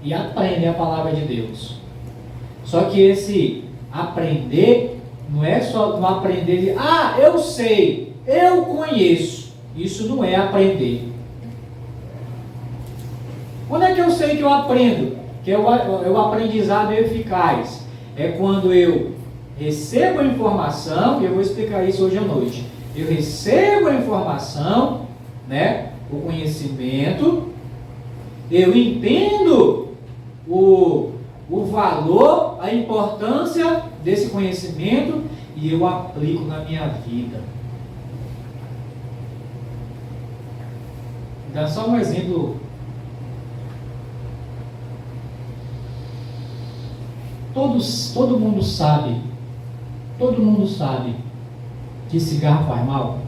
e aprendem a palavra de Deus. Só que esse aprender não é só um aprender de eu sei, eu conheço. Isso não é aprender. Quando é que eu sei que eu aprendo? Que é o aprendizado eficaz. É quando eu recebo a informação, e eu vou explicar isso hoje à noite. Eu recebo a informação, né, o conhecimento, eu entendo o valor, a importância desse conhecimento e eu aplico na minha vida. Dá só um exemplo. Todo mundo sabe que cigarro faz mal?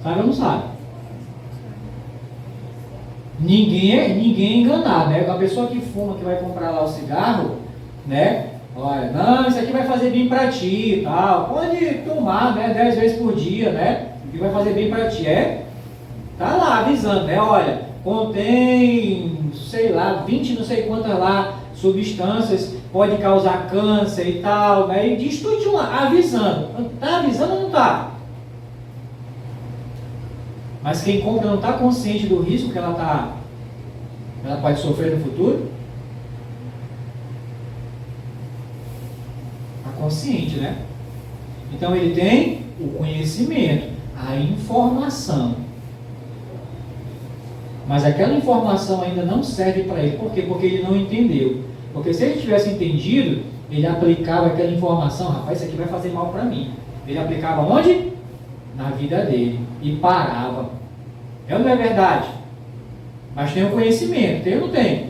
Sabe ou não sabe? Ninguém é enganado, né? A pessoa que fuma, que vai comprar lá o cigarro, né? Olha, não, isso aqui vai fazer bem para ti e tal. Pode tomar, né? 10 vezes por dia, né? Que vai fazer bem para ti. Tá lá avisando, né? Olha, contém, sei lá, 20 não sei quantas lá substâncias, pode causar câncer e tal, né? E diz tudo lá, avisando. Tá avisando ou não tá? Mas quem compra não está consciente do risco que ela pode sofrer no futuro? Está consciente, né? Então ele tem o conhecimento, a informação. Mas aquela informação ainda não serve para ele. Por quê? Porque ele não entendeu. Porque se ele tivesse entendido, ele aplicava aquela informação. Rapaz, isso aqui vai fazer mal para mim. Ele aplicava onde? Na vida dele. E parava. É ou não é verdade? Mas tem o conhecimento. Tem ou não tem?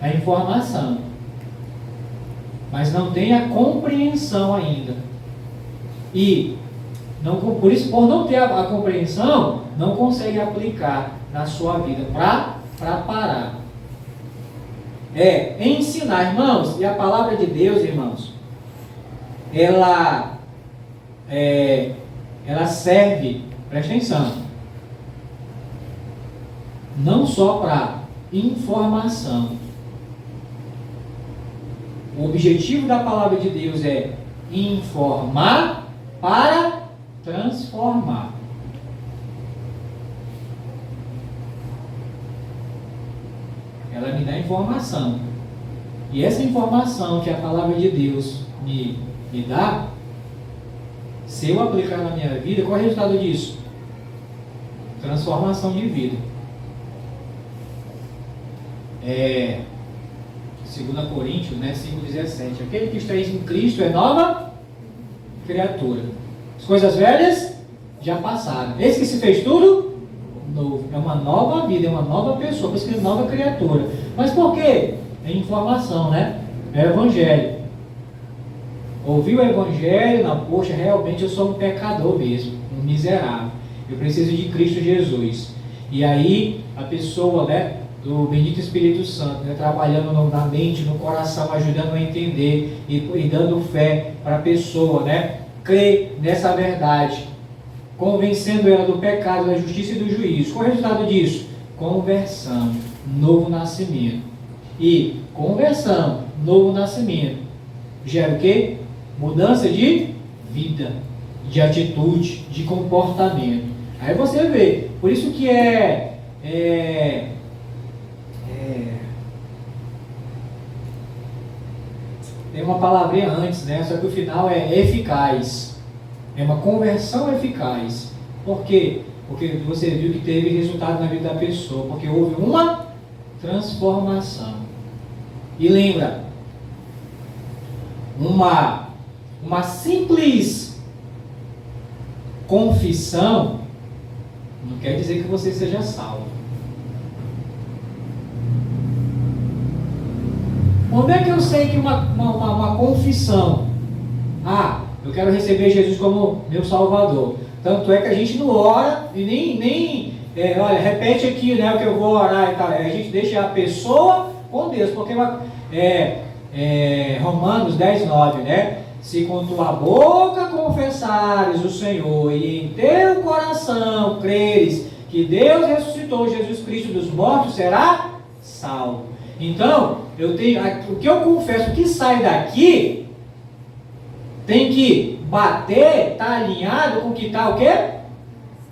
A informação. Mas não tem a compreensão ainda. E por isso, por não ter a compreensão, não consegue aplicar na sua vida para parar. Ensinar, irmãos, e a palavra de Deus, irmãos, ela serve, presta atenção, não só para informação. O objetivo da palavra de Deus é informar para transformar. Ela me dá informação. E essa informação que a palavra de Deus me dá, se eu aplicar na minha vida, qual é o resultado disso? Transformação de vida. 2 Coríntios, né, 5,17. Aquele que está em Cristo é nova criatura. As coisas velhas já passaram. Esse que se fez tudo novo. É uma nova vida, é uma nova pessoa, por isso que é nova criatura. Mas por quê? É informação, né? É o Evangelho. Ouviu o Evangelho, não, poxa, realmente eu sou um pecador mesmo, um miserável. Eu preciso de Cristo Jesus. E aí a pessoa, né, do bendito Espírito Santo, né, trabalhando na mente, no coração, ajudando a entender e dando fé para a pessoa, né, crer nessa verdade, convencendo ela do pecado, da justiça e do juízo. Qual é o resultado disso? Conversão, novo nascimento. E conversão, novo nascimento, gera o quê? Mudança de vida, de atitude, de comportamento. Aí você vê, por isso que tem uma palavrinha antes, né? Só que o final é eficaz. É uma conversão eficaz. Por quê? Porque você viu que teve resultado na vida da pessoa. Porque houve uma transformação. E lembra, uma simples confissão não quer dizer que você seja salvo. Como é que eu sei que uma confissão, eu quero receber Jesus como meu Salvador? Tanto é que a gente não ora e nem olha, repete aqui, né, o que eu vou orar e tal. A gente deixa a pessoa com Deus, porque Romanos 10:9, né? Se com tua boca confessares o Senhor e em teu coração creres que Deus ressuscitou Jesus Cristo dos mortos, será salvo. Então, o que eu confesso que sai daqui tem que bater, está alinhado com o que está o quê?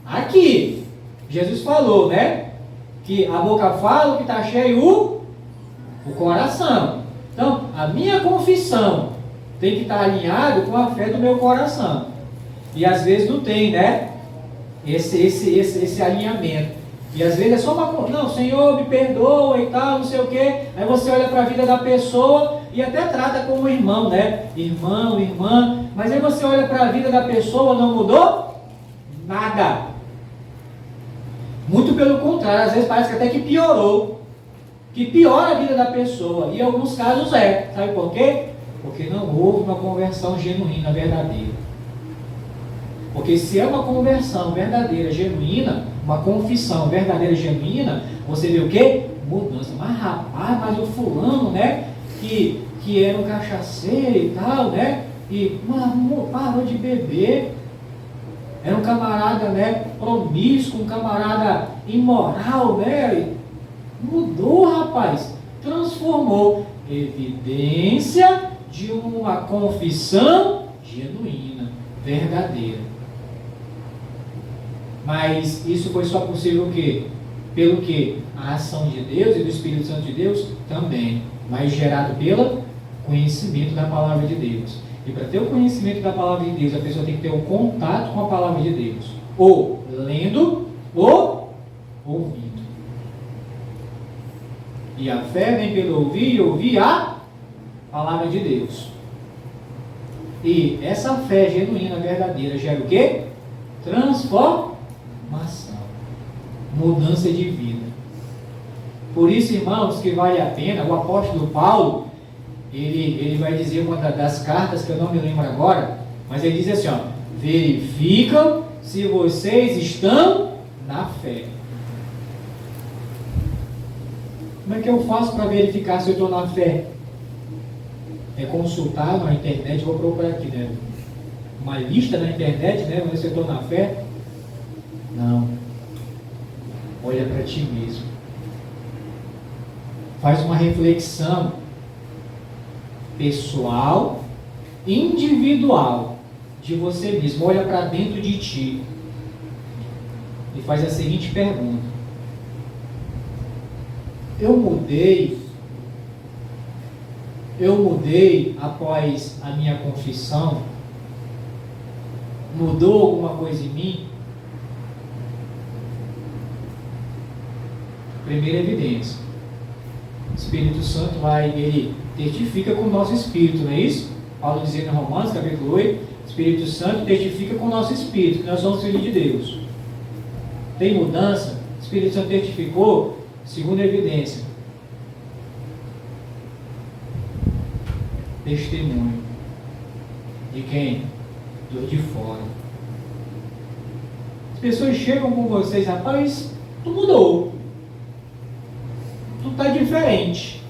Aqui. Jesus falou, né? Que a boca fala o que está cheio o coração. Então, a minha confissão tem que estar alinhado com a fé do meu coração. E às vezes não tem, né? Esse alinhamento. E às vezes é só não, Senhor, me perdoa e tal, não sei o quê. Aí você olha para a vida da pessoa e até trata como irmão, né? Irmão, irmã. Mas aí você olha para a vida da pessoa, não mudou nada. Muito pelo contrário, às vezes parece que até que piorou. Que piora a vida da pessoa. E em alguns casos Sabe por quê? Porque não houve uma conversão genuína, verdadeira. Porque se é uma conversão verdadeira, genuína, uma confissão verdadeira, genuína, você vê o quê? Mudança. Mas rapaz, mas o fulano, né? Que era um cachaceiro e tal, né? E parou de beber. Era um camarada, né? Promíscuo, um camarada imoral, né? Mudou, rapaz. Transformou. Evidência de uma confissão genuína, verdadeira. Mas isso foi só possível o quê? Pelo quê? A ação de Deus e do Espírito Santo de Deus também, mas gerado pelo conhecimento da palavra de Deus. E para ter o conhecimento da palavra de Deus, a pessoa tem que ter um contato com a palavra de Deus, ou lendo, ou ouvindo. E a fé vem pelo ouvir, e ouvir a palavra de Deus. E essa fé genuína, verdadeira, gera o quê? Transformação. Mudança de vida. Por isso, irmãos, que vale a pena, o apóstolo Paulo, ele vai dizer uma das cartas, que eu não me lembro agora, mas ele diz assim, verificam se vocês estão na fé. Como é que eu faço para verificar se eu estou na fé? É consultar na internet, vou procurar aqui, né? Uma lista na internet, né? Ver se eu estou na fé. Não. Olha para ti mesmo. Faz uma reflexão pessoal, individual, de você mesmo. Olha para dentro de ti e faz a seguinte pergunta: eu mudei após a minha confissão? Mudou alguma coisa em mim? Primeira evidência. O Espírito Santo ele testifica com o nosso espírito, não é isso? Paulo dizendo em Romanos, capítulo 8, o Espírito Santo testifica com o nosso espírito, que nós somos filhos de Deus. Tem mudança? O Espírito Santo testificou, segundo a evidência. Testemunho. De quem? Do de fora. As pessoas chegam com vocês, rapaz, tu mudou. Tu está diferente.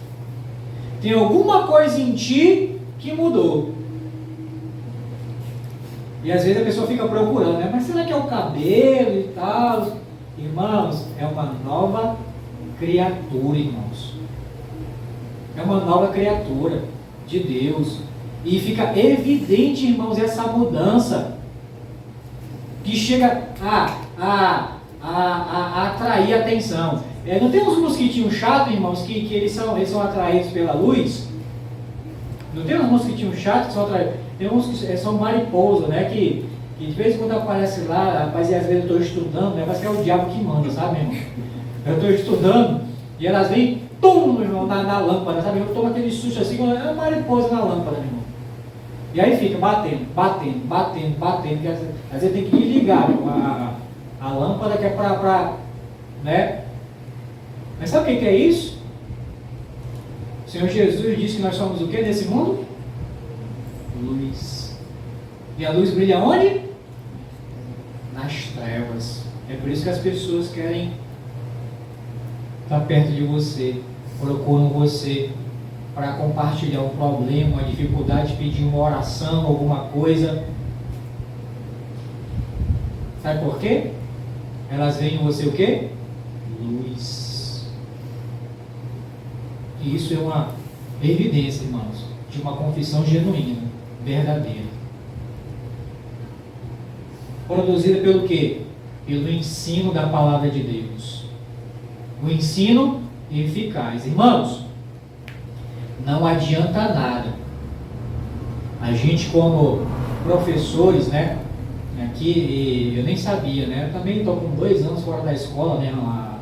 Tem alguma coisa em ti que mudou. E às vezes a pessoa fica procurando, né? Mas será que é o cabelo e tal? Irmãos, é uma nova criatura, irmãos. É uma nova criatura de Deus. E fica evidente, irmãos, essa mudança. Que chega a atrair atenção. Não tem uns mosquitinhos chatos, irmãos, que eles são atraídos pela luz? Não tem uns mosquitinhos chatos que são atraídos? Tem uns que são mariposa, né? Que de vez em quando aparece lá, rapaz, e às vezes eu estou estudando, né? Parece que é o diabo que manda, sabe, irmão? Eu estou estudando e elas vêm, tum, irmão, na lâmpada, sabe? Eu tomo aquele susto assim, é uma mariposa na lâmpada, meu irmão. E aí fica batendo, que às vezes tem que desligar a lâmpada, que é para, né? Mas sabe o que é isso? O Senhor Jesus disse que nós somos o que nesse mundo? Luz. E a luz brilha onde? Nas trevas. É por isso que as pessoas querem estar perto de você, procuram você para compartilhar um problema, uma dificuldade, pedir uma oração, alguma coisa. Sabe por quê? Elas veem em você o quê? Luz. E isso é uma evidência, irmãos, de uma confissão genuína, verdadeira. Produzida pelo quê? Pelo ensino da palavra de Deus. O ensino eficaz. Irmãos, não adianta nada. A gente, como professores, né? Aqui, eu nem sabia, né? Eu também estou com 2 anos fora da escola, né?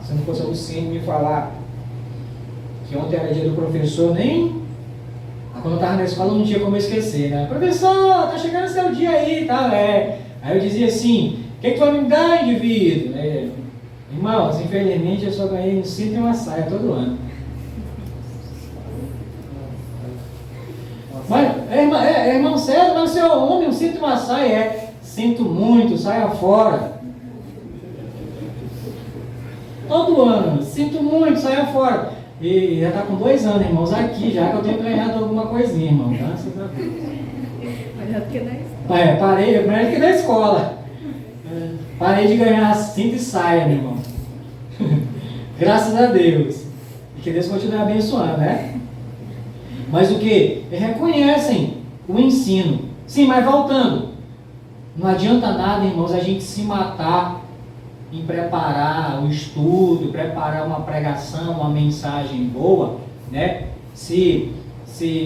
Se não fosse o Luciano me falar que ontem era dia do professor, nem... Quando eu estava na escola não tinha como esquecer, né? Professor, tá chegando seu dia aí, tá? Aí eu dizia assim, o que tu vai me dar, indivíduo? Irmãos, infelizmente eu só ganhei um cinto e uma saia todo ano. Mas, irmão, sério, mas seu homem, um cinto e uma saia, sinto muito, saia fora. Todo ano, sinto muito, saia fora. E já está com 2 anos, irmãos, aqui, já que eu tenho ganhado alguma coisinha, irmão. Graças a Deus. Melhor do que na escola. Parei, melhor do que na escola. Parei de ganhar cinto e saia, meu irmão. Graças a Deus. E que Deus continue abençoando, né? Mas o que? Reconhecem o ensino. Sim, mas voltando. Não adianta nada, irmãos, a gente se matar em preparar o estudo, preparar uma pregação, uma mensagem boa, né? Se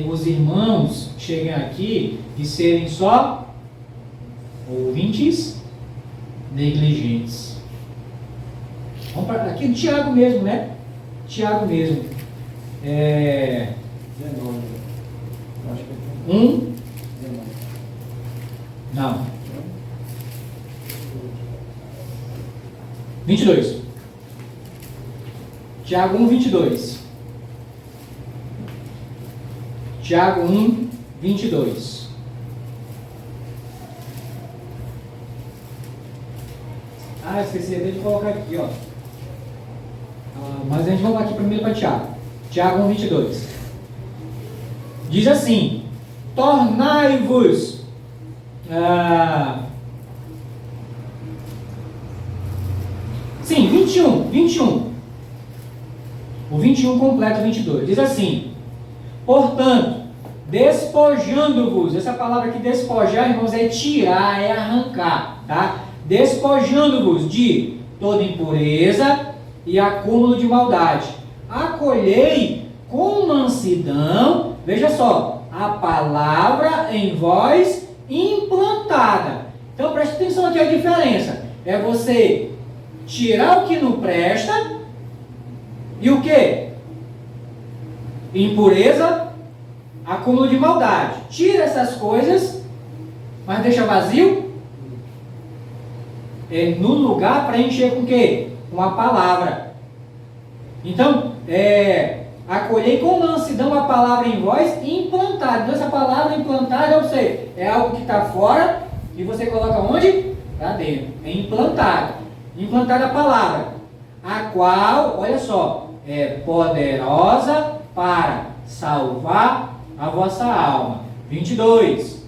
os irmãos cheguem aqui e serem só ouvintes negligentes. Vamos para aqui, Tiago mesmo, né? Tiago mesmo. 19. Acho que é 1. Não. 22. Tiago 1, 22. Tiago 1, 22. Esqueci até de colocar aqui, ó. Mas a gente vai aqui primeiro para Tiago. Tiago 1, 22. Diz assim: tornai-vos sim, 21. O 21 completa o 22. Diz assim: portanto, despojando-vos. Essa palavra aqui, despojar, irmãos, é tirar, é arrancar, tá? Despojando-vos de toda impureza e acúmulo de maldade. Acolhei com mansidão, veja só, a palavra em vós implantada. Então preste atenção aqui a diferença. É você tirar o que não presta e o que? impureza, acúmulo de maldade. Tira essas coisas, mas deixa vazio. No lugar para encher com o quê? Com a palavra. Então, acolhei com mansidão a palavra em vós e implantada. Então, essa palavra implantada, eu sei, é algo que está fora e você coloca onde? Para dentro. É implantada. Implantada a palavra, a qual, olha só, é poderosa para salvar a vossa alma. 22.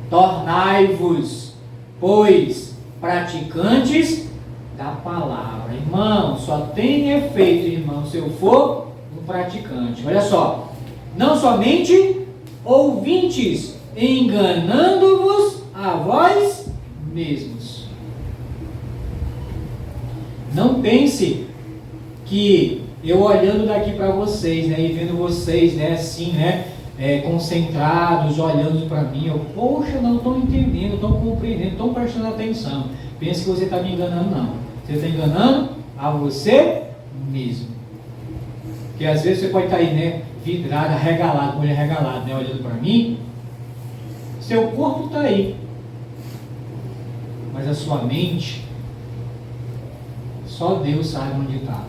Tornai-vos, pois, praticantes da palavra. Irmão, só tem efeito, irmão, se eu for um praticante. Olha só, não somente ouvintes, enganando-vos a vós mesmos. Não pense que eu olhando daqui para vocês, né, e vendo vocês, né, assim, né, concentrados, olhando para mim, eu, poxa, não estou entendendo, estou compreendendo, estou prestando atenção. Pense que você está me enganando, não. Você está enganando a você mesmo. Porque às vezes você pode estar aí, né, vidrado, arregalado, mulher regalada, né, olhando para mim. Seu corpo está aí, mas a sua mente, só Deus sabe onde está.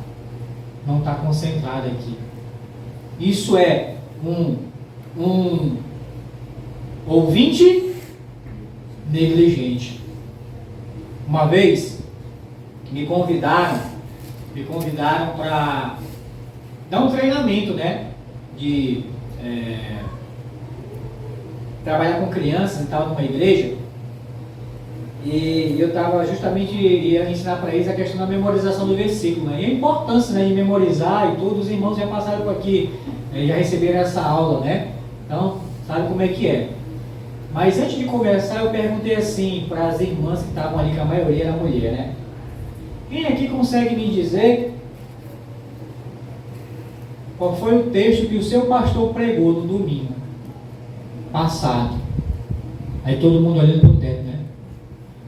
Não está concentrado aqui. Isso é um ouvinte negligente. Uma vez me convidaram para dar um treinamento, né, de trabalhar com crianças e tal numa igreja. E eu estava justamente ia ensinar para eles a questão da memorização do versículo, né? E a importância, né, de memorizar, e todos os irmãos já passaram por aqui, já receberam essa aula, né? Então, sabe como é que é. Mas antes de conversar, eu perguntei assim para as irmãs que estavam ali, que a maioria era mulher, né? Quem aqui consegue me dizer qual foi o texto que o seu pastor pregou no domingo passado? Aí todo mundo olhando para o teto, né?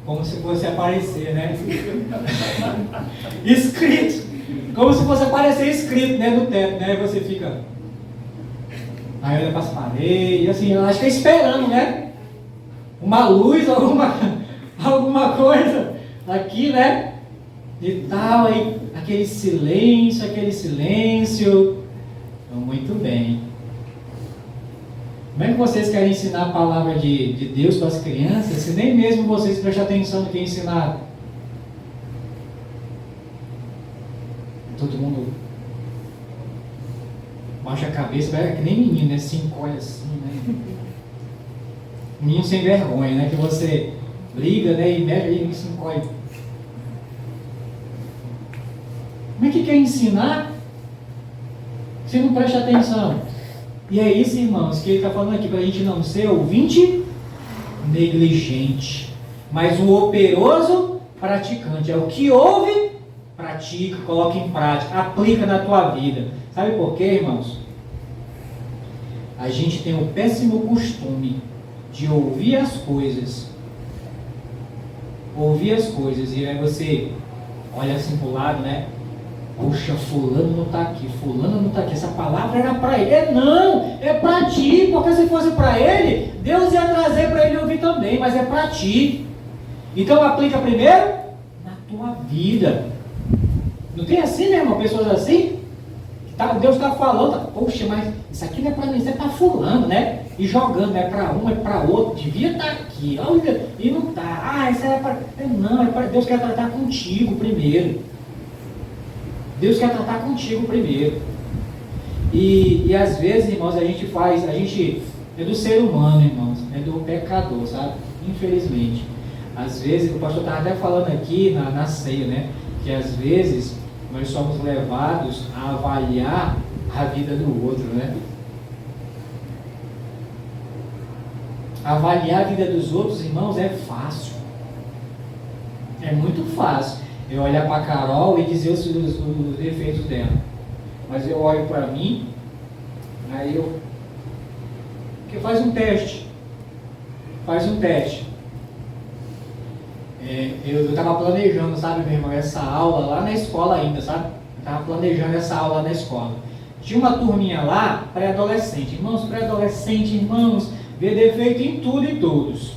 Como se fosse aparecer, né? Escrito. Como se fosse aparecer escrito, né, no teto, né? Aí você fica... Aí olha para as paredes, assim, ela fica esperando, né? Uma luz, alguma coisa aqui, né? E tal, aí aquele silêncio. Então, muito bem. Como é que vocês querem ensinar a palavra de Deus para as crianças, se nem mesmo vocês prestam atenção no que ensinaram? Todo mundo baixa a cabeça, é que nem menino, né? Se encolhe assim, né? Menino sem vergonha, né? Que você briga, né? E mete ali e se encolhe. Como é que quer ensinar se não presta atenção? E é isso, irmãos, que ele está falando aqui, para a gente não ser ouvinte negligente, mas um operoso praticante. É o que ouve, pratica, coloca em prática, aplica na tua vida. Sabe por quê, irmãos? A gente tem o péssimo costume de ouvir as coisas, e aí você olha assim para o lado, né? Poxa, fulano não está aqui, essa palavra era para ele. Não, é para ti, porque se fosse para ele, Deus ia trazer para ele ouvir também, mas é para ti. Então aplica primeiro na tua vida. Não tem assim, né, irmão? Pessoas assim, Deus está falando, poxa, mas isso aqui não é para mim, isso é para fulano, né? E jogando, é para um, é para outro, devia estar aqui, olha, e não está. Isso é para... Não, é para... Deus quer tratar contigo primeiro. Deus quer tratar contigo primeiro. E às vezes, irmãos, a gente é do ser humano, irmãos, é do pecador, sabe? Infelizmente. Às vezes, o pastor estava até falando aqui na ceia, né? Que às vezes nós somos levados a avaliar a vida do outro, né? Avaliar a vida dos outros, irmãos, é fácil. É muito fácil. Eu olhar para a Carol e dizer os defeitos dela. Mas eu olho para mim, aí eu... Porque faz um teste. Eu estava planejando, sabe, meu irmão, essa aula lá na escola ainda, sabe? Eu estava planejando essa aula lá na escola. Tinha uma turminha lá, pré-adolescente. Irmãos, pré-adolescente, irmãos, vê defeito em tudo e todos.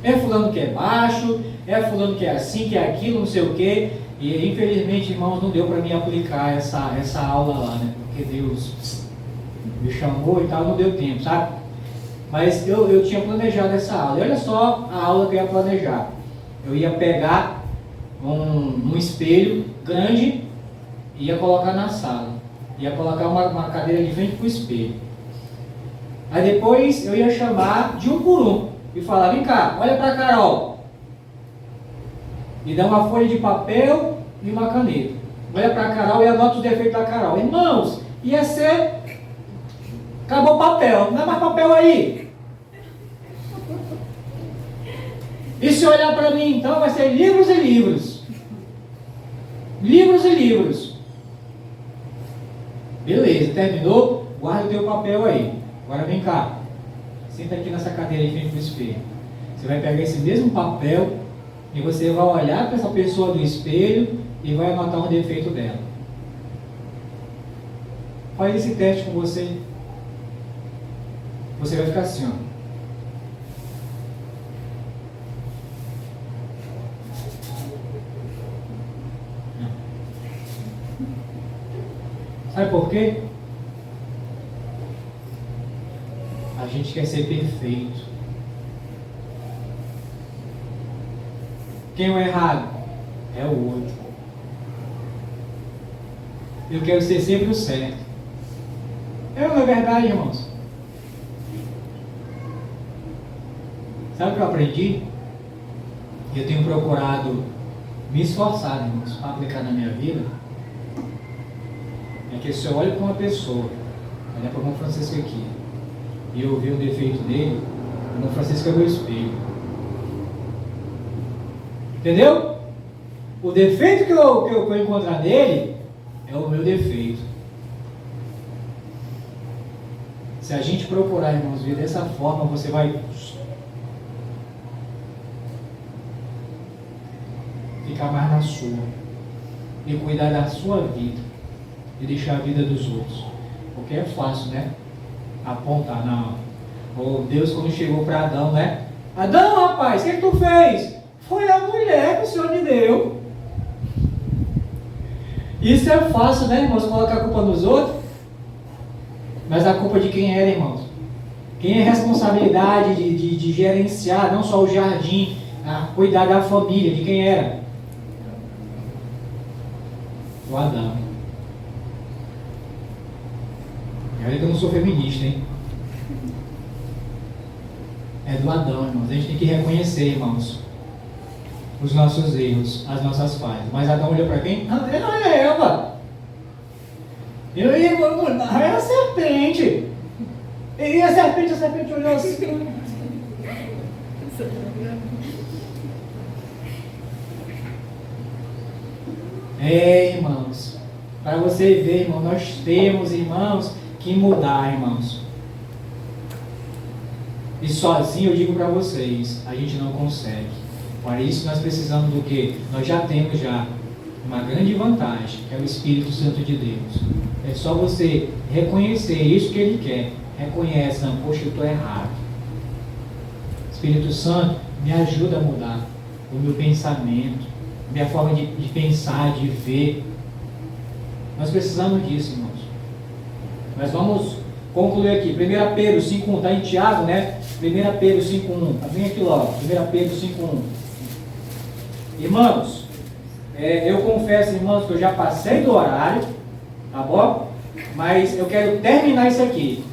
É fulano que é baixo, é fulano que é assim, que é aquilo, não sei o quê. E infelizmente, irmãos, não deu para mim aplicar essa aula lá, né? Porque Deus me chamou e tal, não deu tempo, sabe? Mas eu tinha planejado essa aula. E olha só a aula que eu ia planejar. Eu ia pegar um espelho grande e ia colocar na sala. Ia colocar uma cadeira de frente para o espelho. Aí depois eu ia chamar de um por um e falar: vem cá, olha para a Carol. E dá uma folha de papel e uma caneta. Olha para a Carol e anota os defeitos da Carol. Irmãos, ia ser... Acabou o papel, não é mais papel aí. E se olhar para mim, então, vai ser livros e livros. Livros e livros. Beleza, terminou? Guarda o teu papel aí. Agora vem cá. Senta aqui nessa cadeira em frente para o espelho. Você vai pegar esse mesmo papel e você vai olhar para essa pessoa do espelho e vai anotar um defeito dela. Faz esse teste com você. Você vai ficar assim, ó. Sabe por quê? A gente quer ser perfeito. Quem é o errado? É o outro. Eu quero ser sempre o certo. Não é verdade, irmãos? Sabe o que eu aprendi? Eu tenho procurado me esforçar, irmãos, para aplicar na minha vida. É que se eu olho para uma pessoa, olhar para o irmão Francisco aqui, e eu ver o defeito dele, o irmão Francisco é meu espelho. Entendeu? O defeito que eu encontrar nele é o meu defeito. Se a gente procurar, irmãos, ver dessa forma, você vai ficar mais na sua e cuidar da sua vida e deixar a vida dos outros. Porque é fácil, né? Apontar, não. Ou Deus, quando chegou para Adão, né? Adão, rapaz, o que tu fez? Foi a mulher que o Senhor me deu. Isso é fácil, né, irmãos? Colocar a culpa nos outros. Mas a culpa de quem era, irmãos? Quem é responsabilidade de gerenciar não só o jardim, cuidar da família, de quem era? O Adão. Olha que eu não sou feminista, hein? É do Adão, irmãos. A gente tem que reconhecer, irmãos, os nossos erros, as nossas falhas. Mas Adão olhou para quem? Não é Eva. Eu ia murmurar, é a serpente. E a serpente olhou assim. Irmãos, para você ver, irmão, nós temos, irmãos, que mudar, irmãos. E sozinho eu digo para vocês, a gente não consegue. Para isso nós precisamos do quê? Nós já temos uma grande vantagem, que é o Espírito Santo de Deus. É só você reconhecer isso que Ele quer. Reconhece, não, poxa, eu estou errado. Espírito Santo, me ajuda a mudar o meu pensamento, minha forma de pensar, de ver. Nós precisamos disso, irmãos. Mas vamos concluir aqui. 1 Pedro 5.1, está em Tiago, né? 1 Pedro 5.1, vem aqui logo. 1 Pedro 5.1. Irmãos, eu confesso, irmãos, que eu já passei do horário, tá bom? Mas eu quero terminar isso aqui.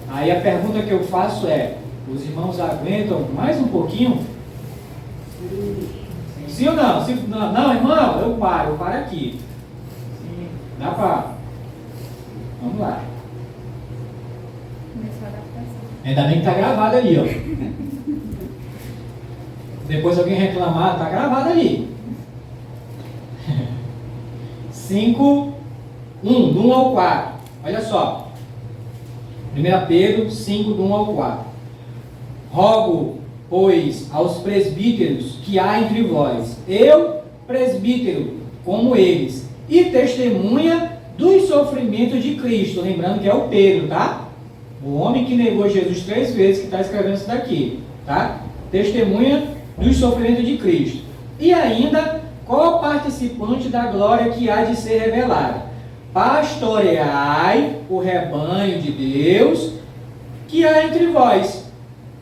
Aí a pergunta que eu faço é: os irmãos aguentam mais um pouquinho? Sim ou não? Não, irmão, eu paro aqui. Dá para... Vamos lá. Ainda bem que está gravado ali, ó. Depois alguém reclamar, está gravado ali. 5, 1, do 1 ao 4. Olha só. 1 Pedro 5, do 1 ao 4. Rogo, pois, aos presbíteros que há entre vós, eu, presbítero, como eles, e testemunha dos sofrimentos de Cristo. Lembrando que é o Pedro, tá? O homem que negou Jesus 3 vezes, que está escrevendo isso daqui, tá? Testemunha dos sofrimentos de Cristo. E ainda, co-participante da glória que há de ser revelada. Pastoreai o rebanho de Deus que há entre vós,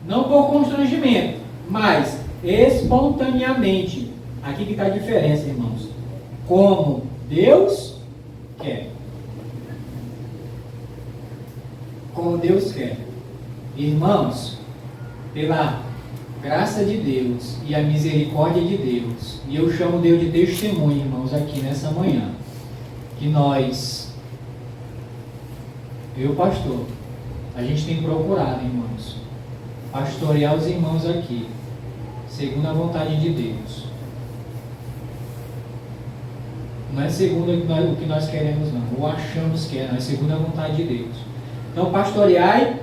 não por constrangimento, mas espontaneamente. Aqui que está a diferença, irmãos. Como Deus quer. Como Deus quer. Irmãos, pela graça de Deus e a misericórdia de Deus, e eu chamo Deus de testemunho, irmãos, aqui nessa manhã, que nós, eu pastor, a gente tem procurado, irmãos, pastorear os irmãos aqui, segundo a vontade de Deus. Não é segundo o que nós queremos, não, ou achamos que é, não é segundo a vontade de Deus. Então, pastoreai,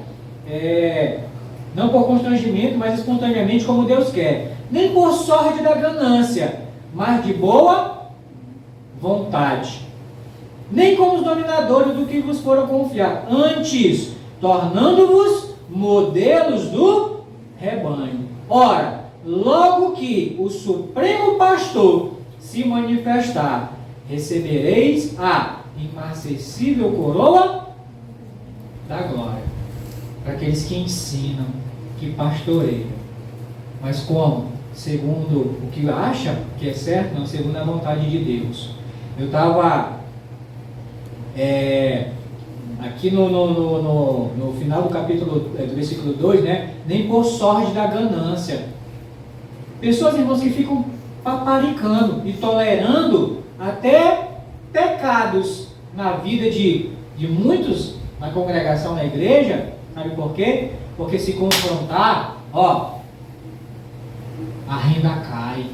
não por constrangimento, mas espontaneamente, como Deus quer. Nem por sorte da ganância, mas de boa vontade. Nem como os dominadores do que vos foram confiar. Antes, tornando-vos modelos do rebanho. Ora, logo que o Supremo Pastor se manifestar, recebereis a imarcessível coroa da glória. Para aqueles que ensinam, que pastoreiam. Mas como? Segundo o que acha que é certo? Não, segundo a vontade de Deus. Eu estava aqui no final do capítulo, do versículo 2, né? Nem por sorte da ganância. Pessoas, irmãos, que ficam paparicando e tolerando até pecados na vida de muitos na congregação, na igreja. Sabe por quê? Porque se confrontar, a renda cai.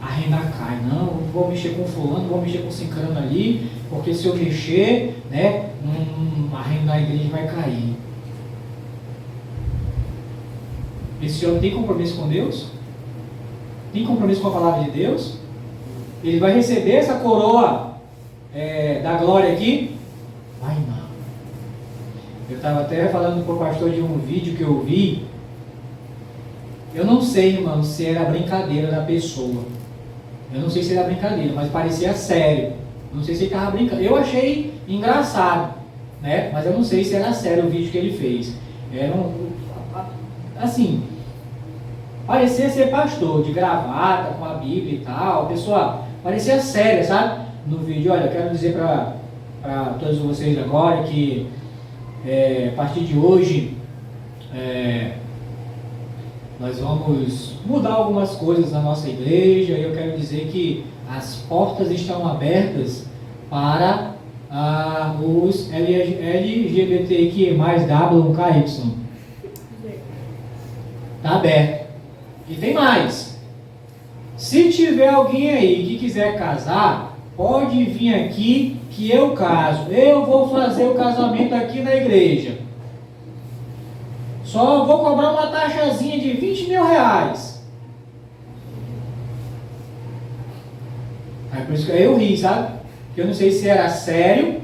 A renda cai. Não vou mexer com fulano, vou mexer com ciclano ali, porque se eu mexer, né, a renda da igreja vai cair. Esse homem tem compromisso com Deus? Tem compromisso com a palavra de Deus? Ele vai receber essa coroa da glória aqui? Vai não. Eu estava até falando com o pastor de um vídeo que eu vi. Eu não sei, irmão, se era brincadeira da pessoa. Eu não sei se era brincadeira, mas parecia sério. Não sei se ele estava brincando. Eu achei engraçado, né? Mas eu não sei se era sério o vídeo que ele fez. Era assim, parecia ser pastor, de gravata, com a Bíblia e tal. A pessoa parecia séria, sabe? No vídeo, olha, eu quero dizer para todos vocês agora que a partir de hoje nós vamos mudar algumas coisas na nossa igreja, e eu quero dizer que as portas estão abertas para os LGBTQ+, WKY. Está aberto. E tem mais. Se tiver alguém aí que quiser casar, pode vir aqui que eu caso. Eu vou fazer o casamento aqui na igreja. Só vou cobrar uma taxazinha de 20 mil reais. Por isso que eu ri, sabe? Porque eu não sei se era sério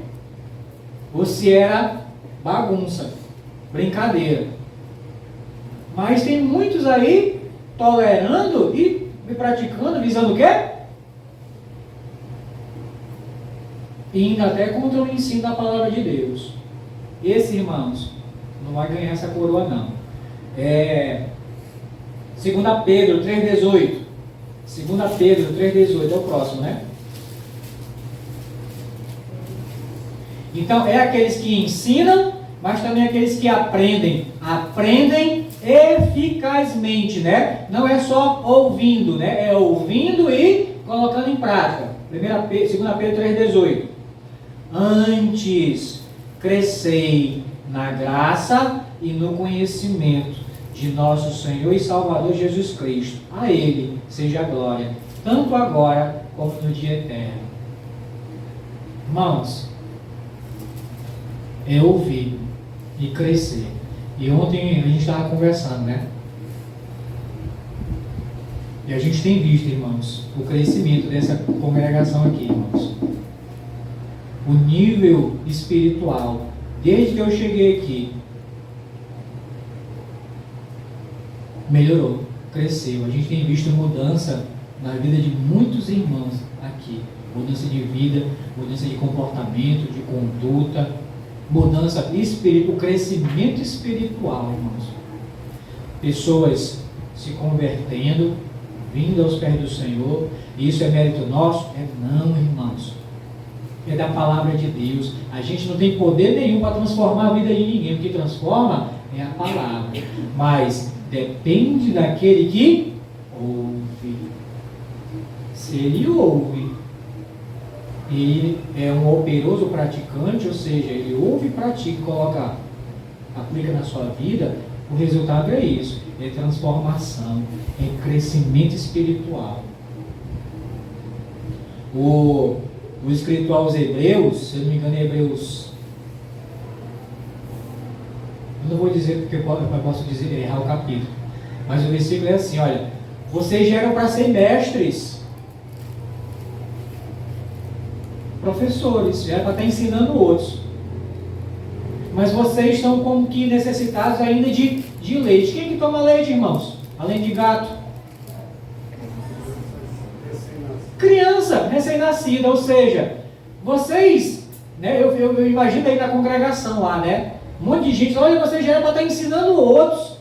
ou se era bagunça, brincadeira. Mas tem muitos aí tolerando e praticando, visando o quê? Indo até contra o ensino da palavra de Deus. Esse, irmãos, não vai ganhar essa coroa, não. 2 Pedro 3,18. 2 Pedro 3,18 é o próximo, né? Então, é aqueles que ensinam, mas também aqueles que aprendem. Aprendem eficazmente, né? Não é só ouvindo, né? É ouvindo e colocando em prática. 2 Pedro 3,18. Antes, crescei na graça e no conhecimento de nosso Senhor e Salvador Jesus Cristo. A Ele seja a glória, tanto agora como no dia eterno. Irmãos, é ouvir e crescer. E ontem a gente estava conversando, né? E a gente tem visto, irmãos, o crescimento dessa congregação aqui, irmãos. O nível espiritual, desde que eu cheguei aqui, melhorou, cresceu. A gente tem visto mudança na vida de muitos irmãos aqui. Mudança de vida, mudança de comportamento, de conduta, mudança espiritual, crescimento espiritual, irmãos. Pessoas se convertendo, vindo aos pés do Senhor. Isso é mérito nosso? É não, irmãos. É da palavra de Deus. A gente não tem poder nenhum para transformar a vida de ninguém. O que transforma é a palavra. Mas depende daquele que ouve. Se ele ouve, ele é um operoso praticante, ou seja, ele ouve, pratica, coloca, aplica na sua vida, o resultado é isso, é transformação, é crescimento espiritual. O escrito aos Hebreus, se eu não me engano, Hebreus, eu não vou dizer porque eu posso dizer, errar o capítulo, mas o versículo é assim, olha, vocês já eram para ser mestres, professores, já era para estar ensinando outros, mas vocês estão como que necessitados ainda de leite. Quem que toma leite, irmãos? Além de gato? Criança, recém-nascida, ou seja, vocês, né, eu imagino aí na congregação lá, né, um monte de gente, olha, vocês já eram para estar ensinando outros,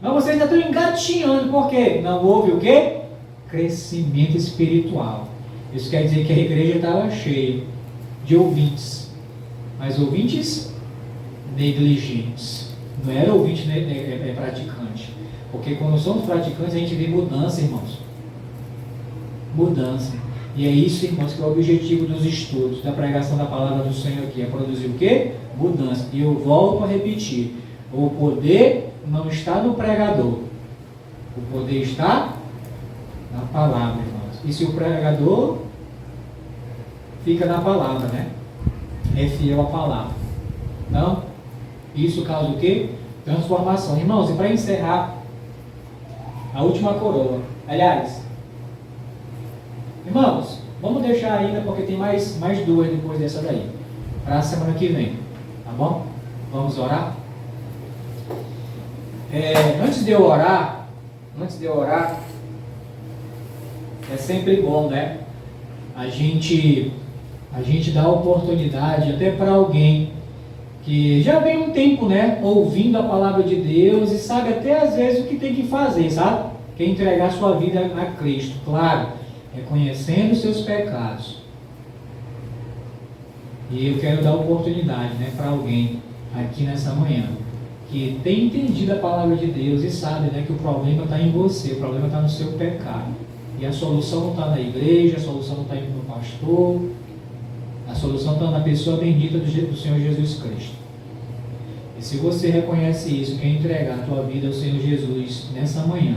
mas vocês ainda estão engatinhando, por quê? Não houve o quê? Crescimento espiritual. Isso quer dizer que a igreja estava cheia de ouvintes, mas ouvintes negligentes. Não era ouvinte praticante. Porque quando somos praticantes, a gente vê mudança, irmãos. Mudança. E é isso, irmãos, que é o objetivo dos estudos, da pregação da palavra do Senhor aqui. É produzir o quê? Mudança. E eu volto a repetir. O poder não está no pregador. O poder está na palavra, irmãos. E se o pregador fica na palavra, né? É fiel à palavra. Então, isso causa o quê? Transformação. Irmãos, e para encerrar, a última coroa. Aliás, irmãos, vamos deixar ainda, porque tem mais duas depois dessa daí, para a semana que vem. Tá bom? Vamos orar? Antes de eu orar, é sempre bom, né? A gente dá a oportunidade até para alguém que já vem um tempo, né, ouvindo a palavra de Deus e sabe até às vezes o que tem que fazer, sabe? Que é entregar sua vida a Cristo, claro, reconhecendo os seus pecados. E eu quero dar a oportunidade, né, para alguém aqui nessa manhã que tem entendido a palavra de Deus e sabe, né, que o problema está em você, o problema está no seu pecado. E a solução não está na igreja, a solução não está no pastor, a solução está na pessoa bendita do Senhor Jesus Cristo. E se você reconhece isso, quer entregar a tua vida ao Senhor Jesus nessa manhã,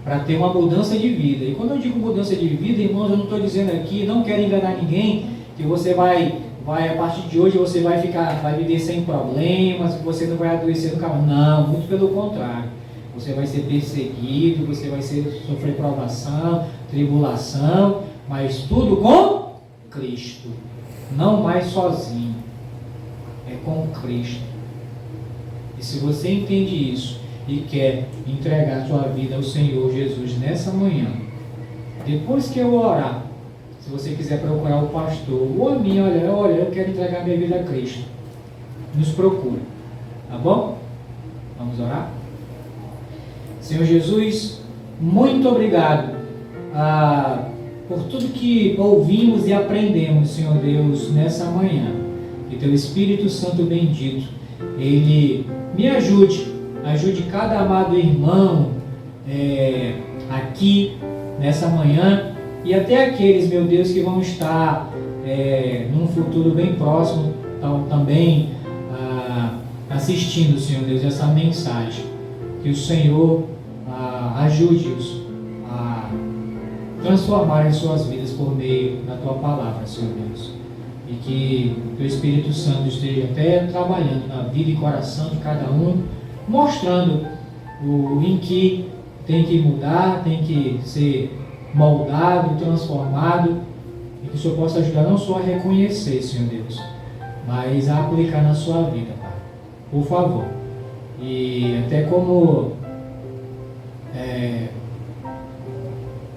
para ter uma mudança de vida. E quando eu digo mudança de vida, irmãos, eu não estou dizendo aqui, não quero enganar ninguém, que você vai a partir de hoje você vai viver sem problemas, que você não vai adoecer nunca mais. Não, muito pelo contrário. Você vai ser perseguido, você vai sofrer provação, tribulação, mas tudo com Cristo. Não mais sozinho. É com Cristo. E se você entende isso e quer entregar a sua vida ao Senhor Jesus nessa manhã, depois que eu orar, se você quiser procurar o pastor ou a mim, olha, eu quero entregar minha vida a Cristo, nos procure, tá bom? Vamos orar? Senhor Jesus, muito obrigado por tudo que ouvimos e aprendemos, Senhor Deus, nessa manhã. Que Teu Espírito Santo bendito, Ele me ajude cada amado irmão aqui nessa manhã e até aqueles, meu Deus, que vão estar num futuro bem próximo também assistindo, Senhor Deus, essa mensagem. Que o Senhor ajude-os a transformarem suas vidas por meio da Tua palavra, Senhor Deus. E que o Teu Espírito Santo esteja até trabalhando na vida e coração de cada um, mostrando em que tem que mudar, tem que ser moldado, transformado, e que o Senhor possa ajudar não só a reconhecer, Senhor Deus, mas a aplicar na sua vida, Pai. Por favor. E até como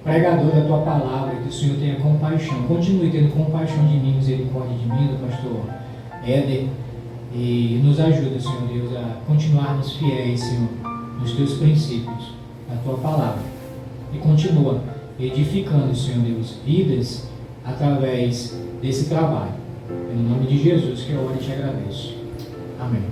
pregador da Tua Palavra, que o Senhor tenha compaixão, continue tendo compaixão de mim, misericórdia de mim, do pastor Éder, e nos ajuda, Senhor Deus, a continuarmos fiéis, Senhor, nos Teus princípios, na Tua Palavra. E continua edificando, Senhor Deus, vidas através desse trabalho. É no nome de Jesus que eu oro e te agradeço. Amém.